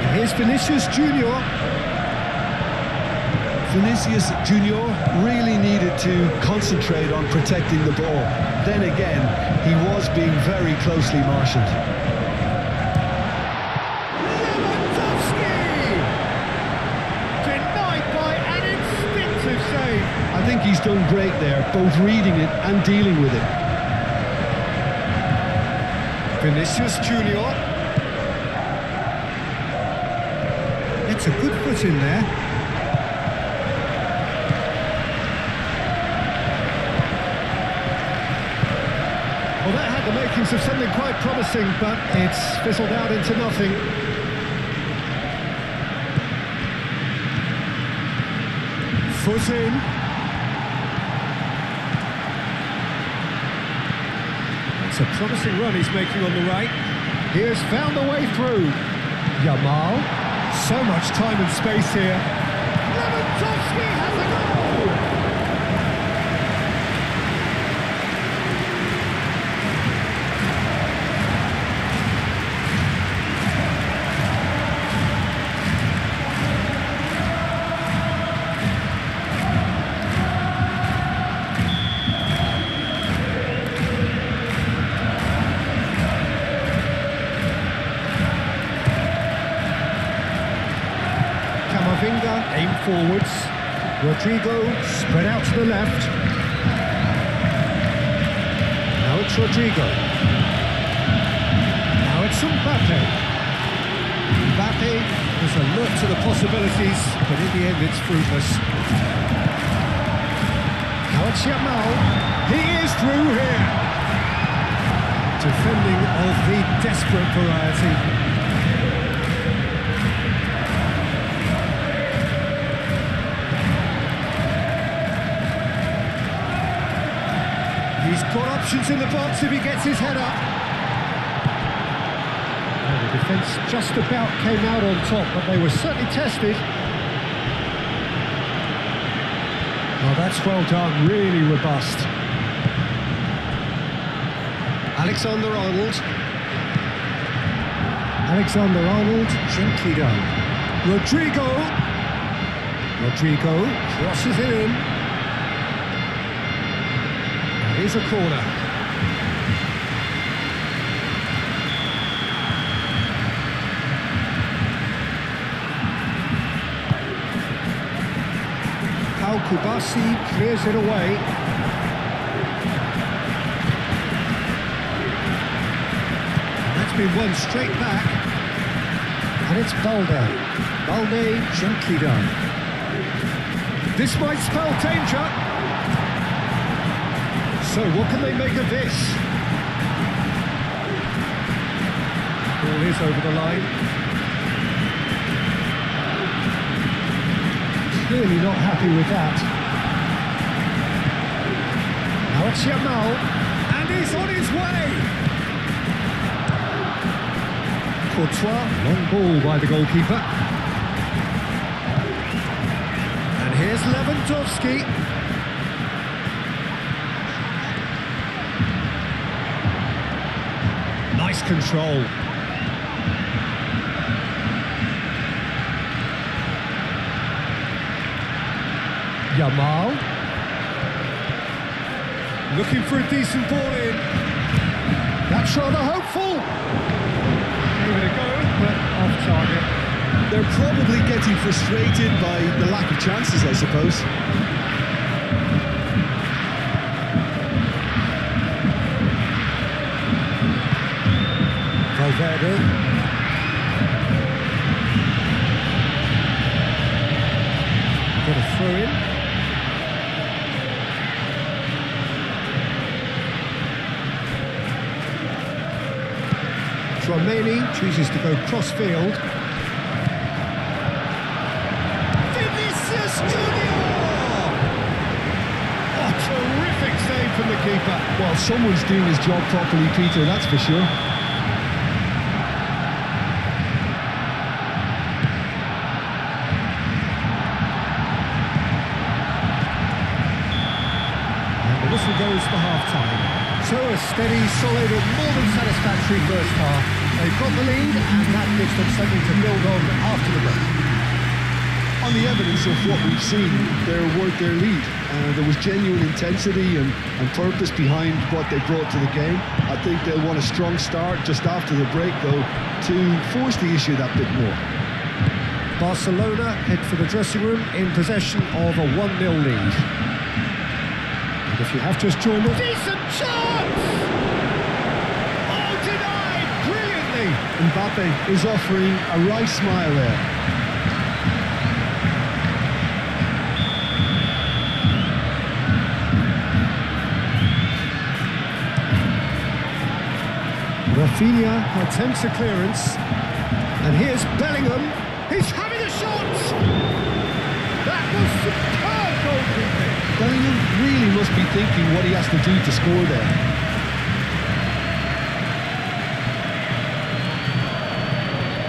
A: And here's Vinicius Junior.
B: Vinicius Junior really needed to concentrate on protecting the ball. Then again, he was being very closely marshalled.
A: Lewandowski! Denied by an instinctive save.
B: I think he's done great there, both reading it and dealing with it.
A: Vinicius Junior. It's a good foot in there. Well, that had the makings of something quite promising, but it's fizzled out into nothing. Foot in. It's a promising run he's making on the right. He has found a way through. Yamal. So much time and space here. Lewandowski has a goal! Camavinga, aim forwards. Rodrigo, spread out to the left. Now it's Rodrigo. Now it's Mbappe. Mbappe is alert to the possibilities, but in the end it's fruitless. Now it's Yamal. He is through here. Defending of the desperate variety. He's got options in the box if he gets his head up. Well, the defence just about came out on top, but they were certainly tested. Well, that's well done, really robust. Alexander-Arnold. Alexander-Arnold, gently done. Rodrigo. Rodrigo crosses it in. Here's a corner. Pau Kubasi clears it away. And that's been won straight back. And it's Balde. Balde gently done. This might spell danger. So what can they make of this? Ball is over the line. Clearly not happy with that. Now it's Yamal, and he's on his way. Courtois, long ball by the goalkeeper. And here's Lewandowski. Nice control. Yamal. Looking for a decent ball in. That's rather hopeful. Gave it a go, but off target.
B: They're probably getting frustrated by the lack of chances, I suppose.
A: Valverde. Got a throw in. Romani chooses to go cross-field. Vinicius Junior! Oh, terrific save from the keeper.
B: Well, someone's doing his job properly, Peter, that's for sure.
A: And the whistle goes for half-time. So a steady, solid and more than satisfactory first half. They've got the lead and that gives them something to build on after the break.
B: On the evidence of what we've seen, they're worth their lead. There was genuine intensity and purpose behind what they brought to the game. I think they'll want a strong start just after the break, though, to force the issue that bit more.
A: Barcelona head for the dressing room in possession of a 1-0 lead. And if you have just joined us... Decent chance! Oh, denied! Brilliantly!
B: Mbappe is offering a wry smile there.
A: Rafinha attempts a clearance. And here's Bellingham. He's having a shot! That was superb goalkeeping!
B: Bellingham really must be thinking what he has to do to score there.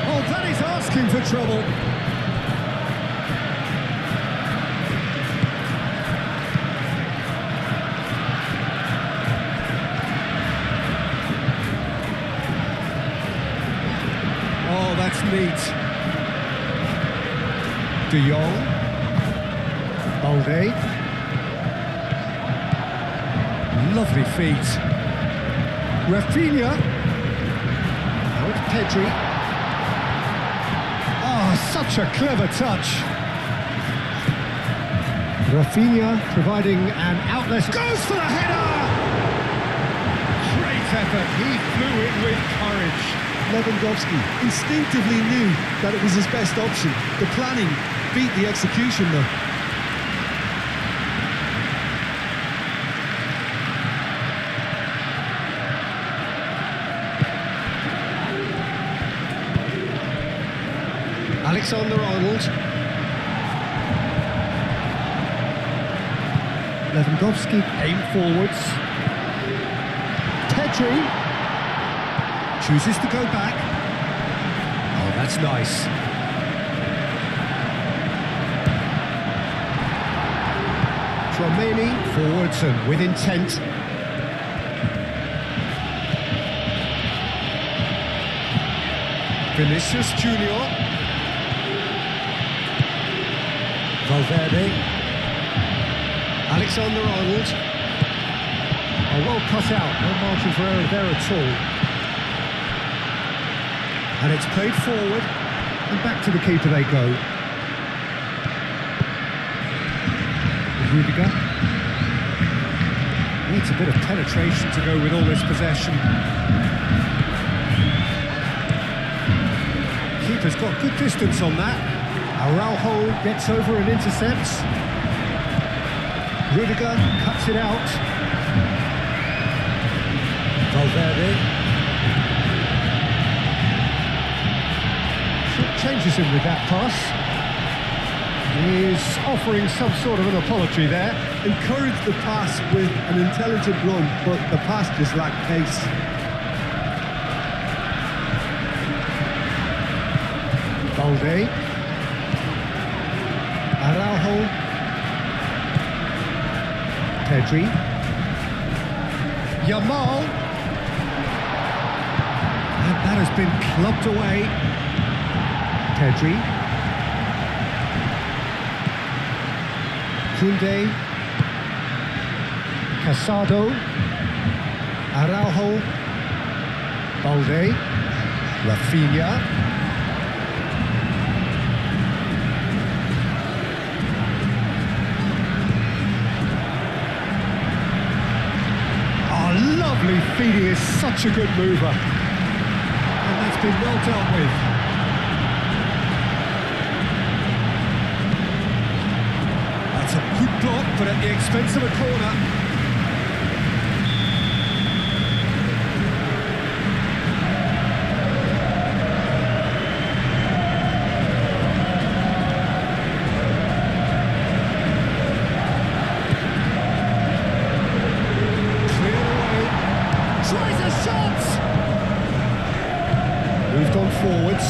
A: Oh, that is asking for trouble. Oh, that's neat. De Jong. Balde. Lovely feet. Rafinha. Now it's Pedri. Oh, such a clever touch. Rafinha providing an outlet. Goes for the header! Great effort. He flew in with courage.
B: Lewandowski instinctively knew that it was his best option. The planning beat the execution, though.
A: Alexander-Arnold. Lewandowski aim forwards. Pedri chooses to go back. Oh, that's nice. Romani forwards and with intent. Vinicius Junior. Valverde. Alexander-Arnold. Oh, well cut out, no margin for error there at all. And it's played forward, and back to the keeper they go. Rudiger. Needs a bit of penetration to go with all this possession. Keeps goalkeeper's got good distance on that. Araujo gets over and intercepts. Rudiger cuts it out. Valverde changes him with that pass. He's offering some sort of an apology there.
B: Encouraged the pass with an intelligent run, but the pass just lacked pace.
A: Balde. Araujo. Pedri. Yamal. And that has been clubbed away. Pedri. Koundé. Casado. Araujo. Balde. Rafinha. Lovely feed, he is such a good mover. And that's been well dealt with. That's a good block, but at the expense of a corner. Moved on forwards.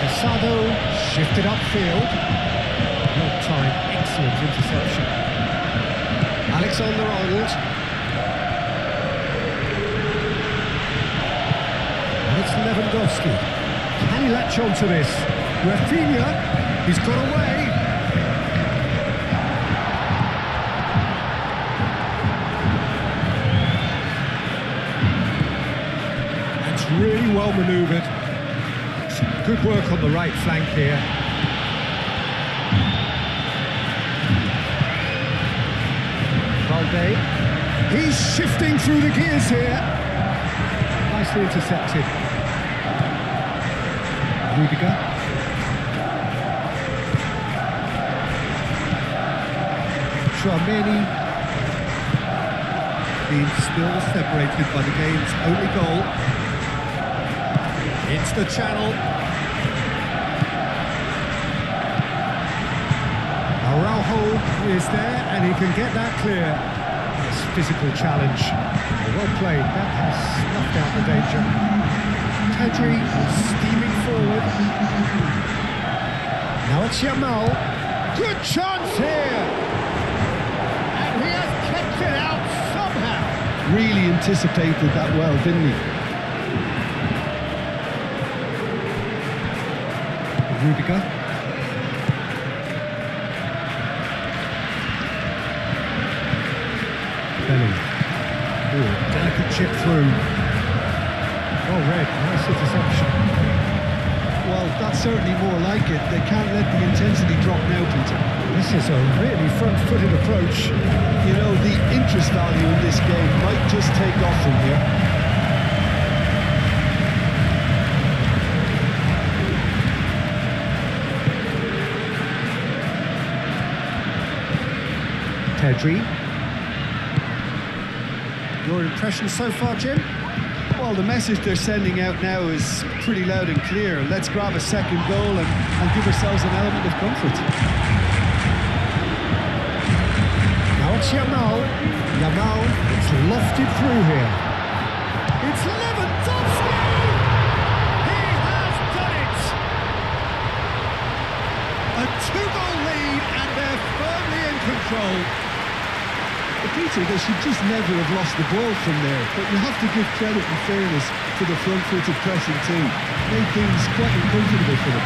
A: Casado shifted upfield. Well timed, excellent interception. Alexander-Arnold. And it's Lewandowski. Can he latch on to this? Rafinha, he's got away. Really well manoeuvred. Good work on the right flank here. Balde. He's shifting through the gears here. Nicely intercepted. Rudiger. Tchouaméni. Being still separated by the game's only goal. It's the channel. Araujo is there and he can get that clear. It's physical challenge. Well played, that has snuffed out the danger. Pedri steaming forward. Now it's Yamal. Good chance here! And he has kept it out somehow.
B: Really anticipated that well, didn't he?
A: Rudiger. Belly. Oh, delicate chip through. Well read, nice interception.
B: Well, that's certainly more like it. They can't let the intensity drop now, Peter.
A: This is a really front-footed approach.
B: You know, the interest value in this game might just take off from here.
A: Pedri. Your impression so far, Jim?
B: Well, the message they're sending out now is pretty loud and clear. Let's grab a second goal and give ourselves an element of comfort.
A: Now it's Yamal. Yamal, it's lofted through here. It's Lewandowski! He has done it! A two-goal lead and they're firmly in control.
B: Peter, they should just never have lost the ball from there, but you have to give credit and fairness to the front-footed pressing too. Made things quite uncomfortable for them.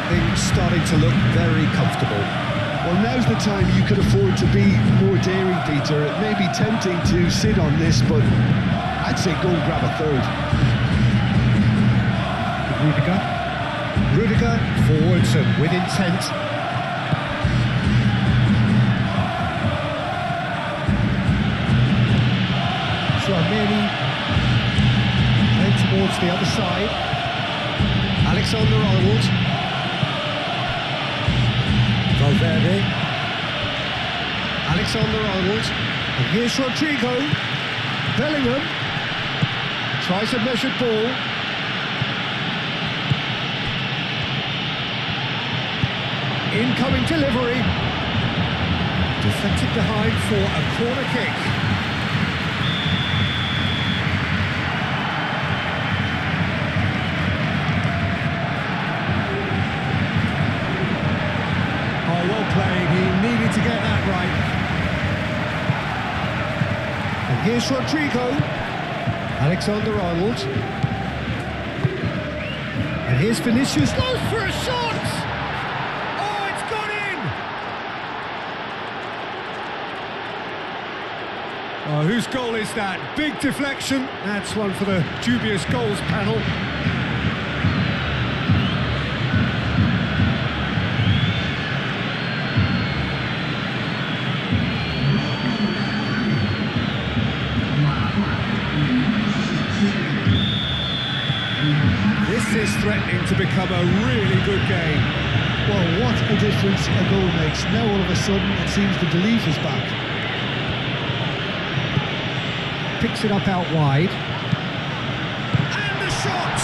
A: Things starting to look very comfortable.
B: Well, now's the time you could afford to be more daring, Peter. It may be tempting to sit on this, but I'd say go and grab a third.
A: Rudiger forwards and with intent. Tchouaméni playing towards the other side. Alexander-Arnold. Valverde. Alexander-Arnold. And here's Rodrigo. Bellingham. Tries a measured ball. Incoming delivery. Deflected behind for a corner kick. Oh, well played. He needed to get that right. And here's Rodrigo. Alexander-Arnold. And here's Vinicius. Goes for a shot! Oh, whose goal is that? Big deflection. That's one for the dubious goals panel. This is threatening to become a really good game.
B: Well, what a difference a goal makes. Now all of a sudden it seems the belief is back.
A: Picks it up out wide. And the shot!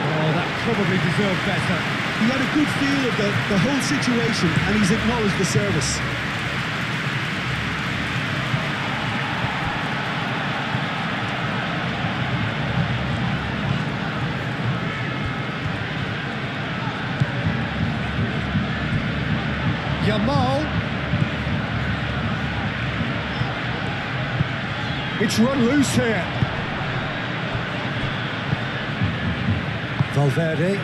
A: Oh, that probably deserved better.
B: He had a good feel of the whole situation, and he's acknowledged the service.
A: Yamal. It's run loose here. Valverde.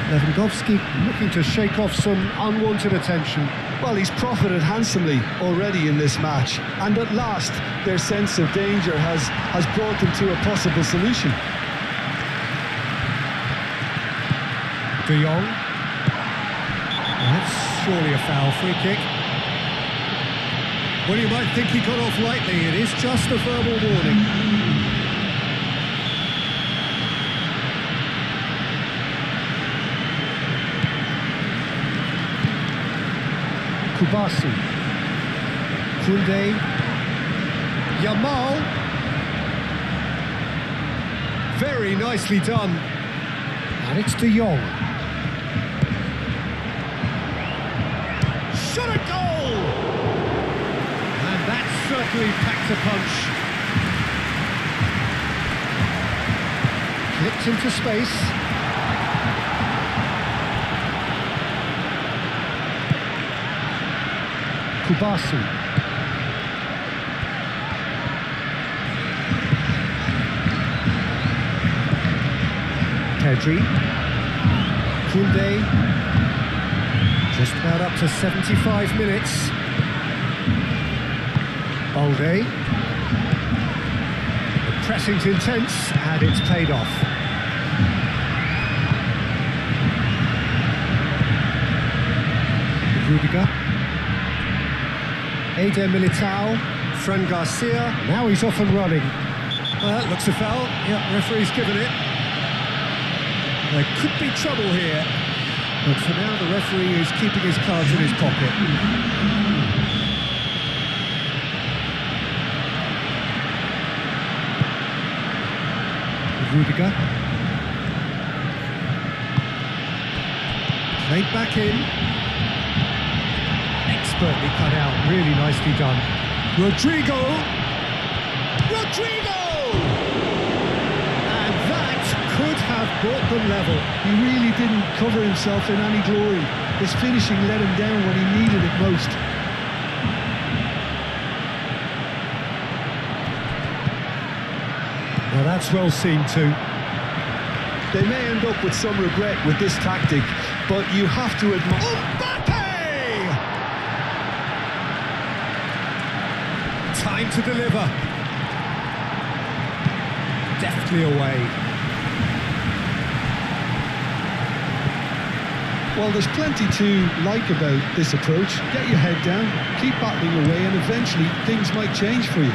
A: Lewandowski looking to shake off some unwanted attention.
B: Well, he's profited handsomely already in this match, and at last their sense of danger has brought them to a possible solution.
A: De Jong. That's surely a foul. Free kick. Well, you might think he got off lightly. It is just a verbal warning. Kubasi. Koundé. Yamal. Very nicely done. And it's De Jong. Shot a goal! And that certainly packed a punch. Flipped into space. Kubasi. Pedri. Koundé. Just about up to 75 minutes. Balde. The pressing's intense and it's paid off. Rudiger. Eder Militao. Fran Garcia. Now he's off and running. Well, that looks a foul. Yep, referee's given it. There could be trouble here, but for now the referee is keeping his cards in his pocket. Rudiger. Played back in. Expertly cut out, really nicely done. Rodrigo! Rodrigo! And that could have brought them level.
B: He really didn't cover himself in any glory. His finishing let him down when he needed it most.
A: Now that's well seen too.
B: They may end up with some regret with this tactic, but you have to admire...
A: Mbappe! Time to deliver. Deftly away.
B: Well, there's plenty to like about this approach. Get your head down, keep battling away, and eventually things might change for you.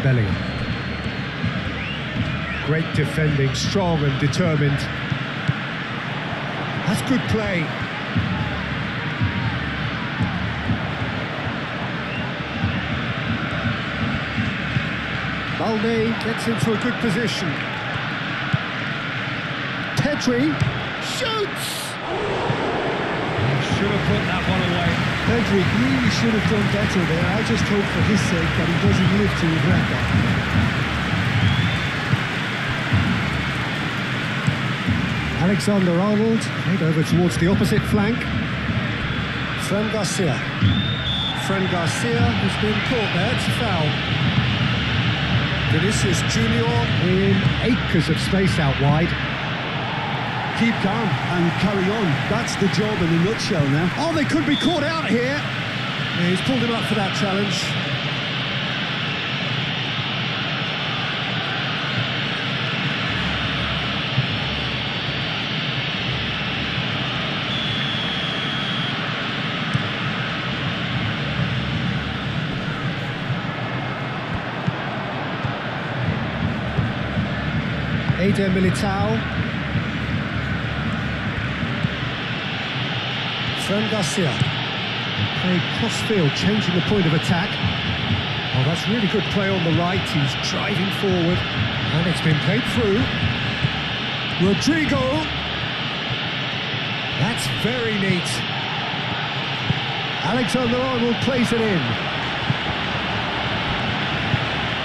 A: Bellingham. Great defending, strong and determined. That's good play. Balde gets into a good position. Pedri shoots! Should have put that one away.
B: Pedri really should have done better there. I just hope for his sake that he doesn't live to regret that.
A: Alexander-Arnold played over towards the opposite flank. Fran Garcia. Fran Garcia has been caught there, it's a foul. Vinicius Junior in acres of space out wide.
B: Keep calm and carry on. That's the job in a nutshell now.
A: Oh, they could be caught out here. Yeah, he's pulled him up for that challenge. Eder Militao. Fran Garcia. Played cross-field, changing the point of attack. Oh, that's really good play on the right. He's driving forward. And it's been played through. Rodrigo. That's very neat. Alexander-Arnold plays it in.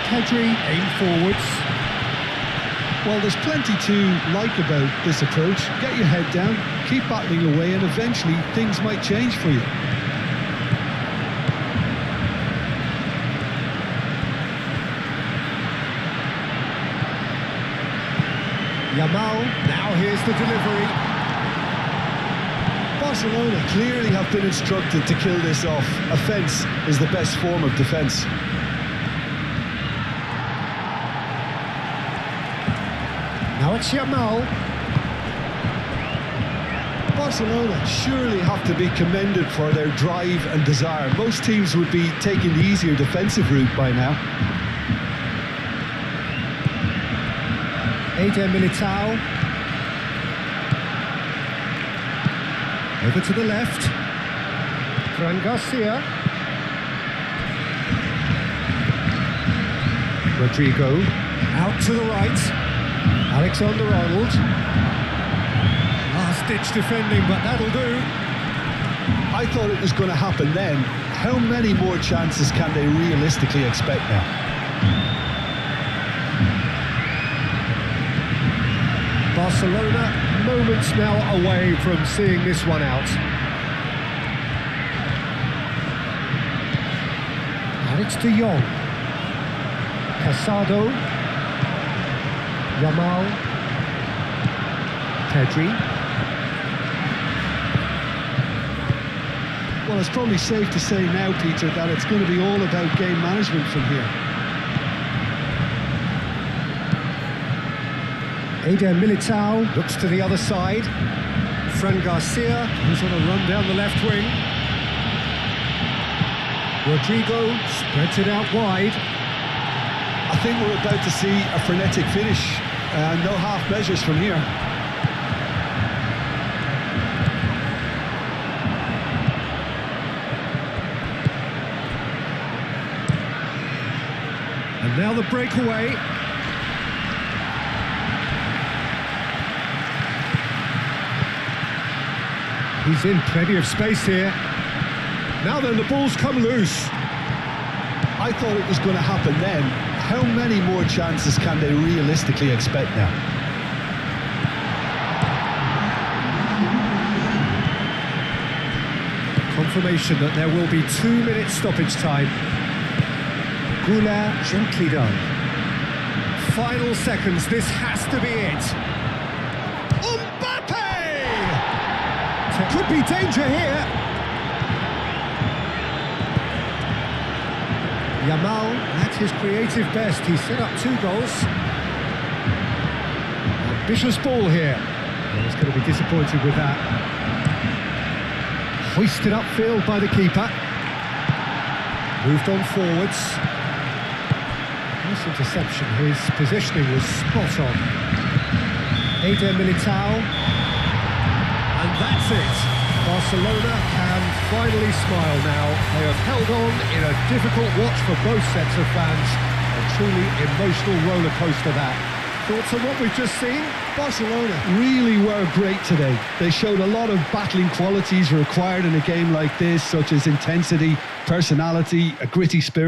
A: Pedri aim forwards.
B: Well, there's plenty to like about this approach. Get your head down, keep battling away, and eventually things might change for you.
A: Yamal, now here's the delivery.
B: Barcelona clearly have been instructed to kill this off. Offence is the best form of defence.
A: Now it's Yamal.
B: Barcelona surely have to be commended for their drive and desire. Most teams would be taking the easier defensive route by now.
A: Eder Militao. Over to the left. Fran Garcia. Rodrigo. Out to the right. Alexander-Arnold. Last-ditch defending, but that'll do.
B: I thought it was going to happen then. How many more chances can they realistically expect now?
A: Barcelona moments now away from seeing this one out. And it's De Jong. Casado. Yamal. Pedri.
B: Well, it's probably safe to say now, Peter, that it's going to be all about game management from here.
A: Eder Militao looks to the other side. Fran Garcia, who's on a run down the left wing. Rodrigo spreads it out wide.
B: I think we're about to see a frenetic finish. No half measures from here.
A: And now the breakaway. He's in plenty of space here. Now then, the ball's come loose.
B: I thought it was going to happen then. How many more chances can they realistically expect now?
A: confirmation that there will be 2 minutes stoppage time. Goulart gently done. Final seconds, this has to be it. Mbappe! Could be danger here. Yamal at his creative best, he set up 2 goals. Ambitious ball here. Well, he's going to be disappointed with that. Hoisted upfield by the keeper. Moved on forwards. Nice interception, his positioning was spot on. Eder Militao. And that's it. Barcelona can finally smile now. They have held on in a difficult watch for both sets of fans. A truly emotional roller coaster that. Thoughts on what we've just seen?
B: Barcelona really were great today. They showed a lot of battling qualities required in a game like this, such as intensity, personality, a gritty spirit.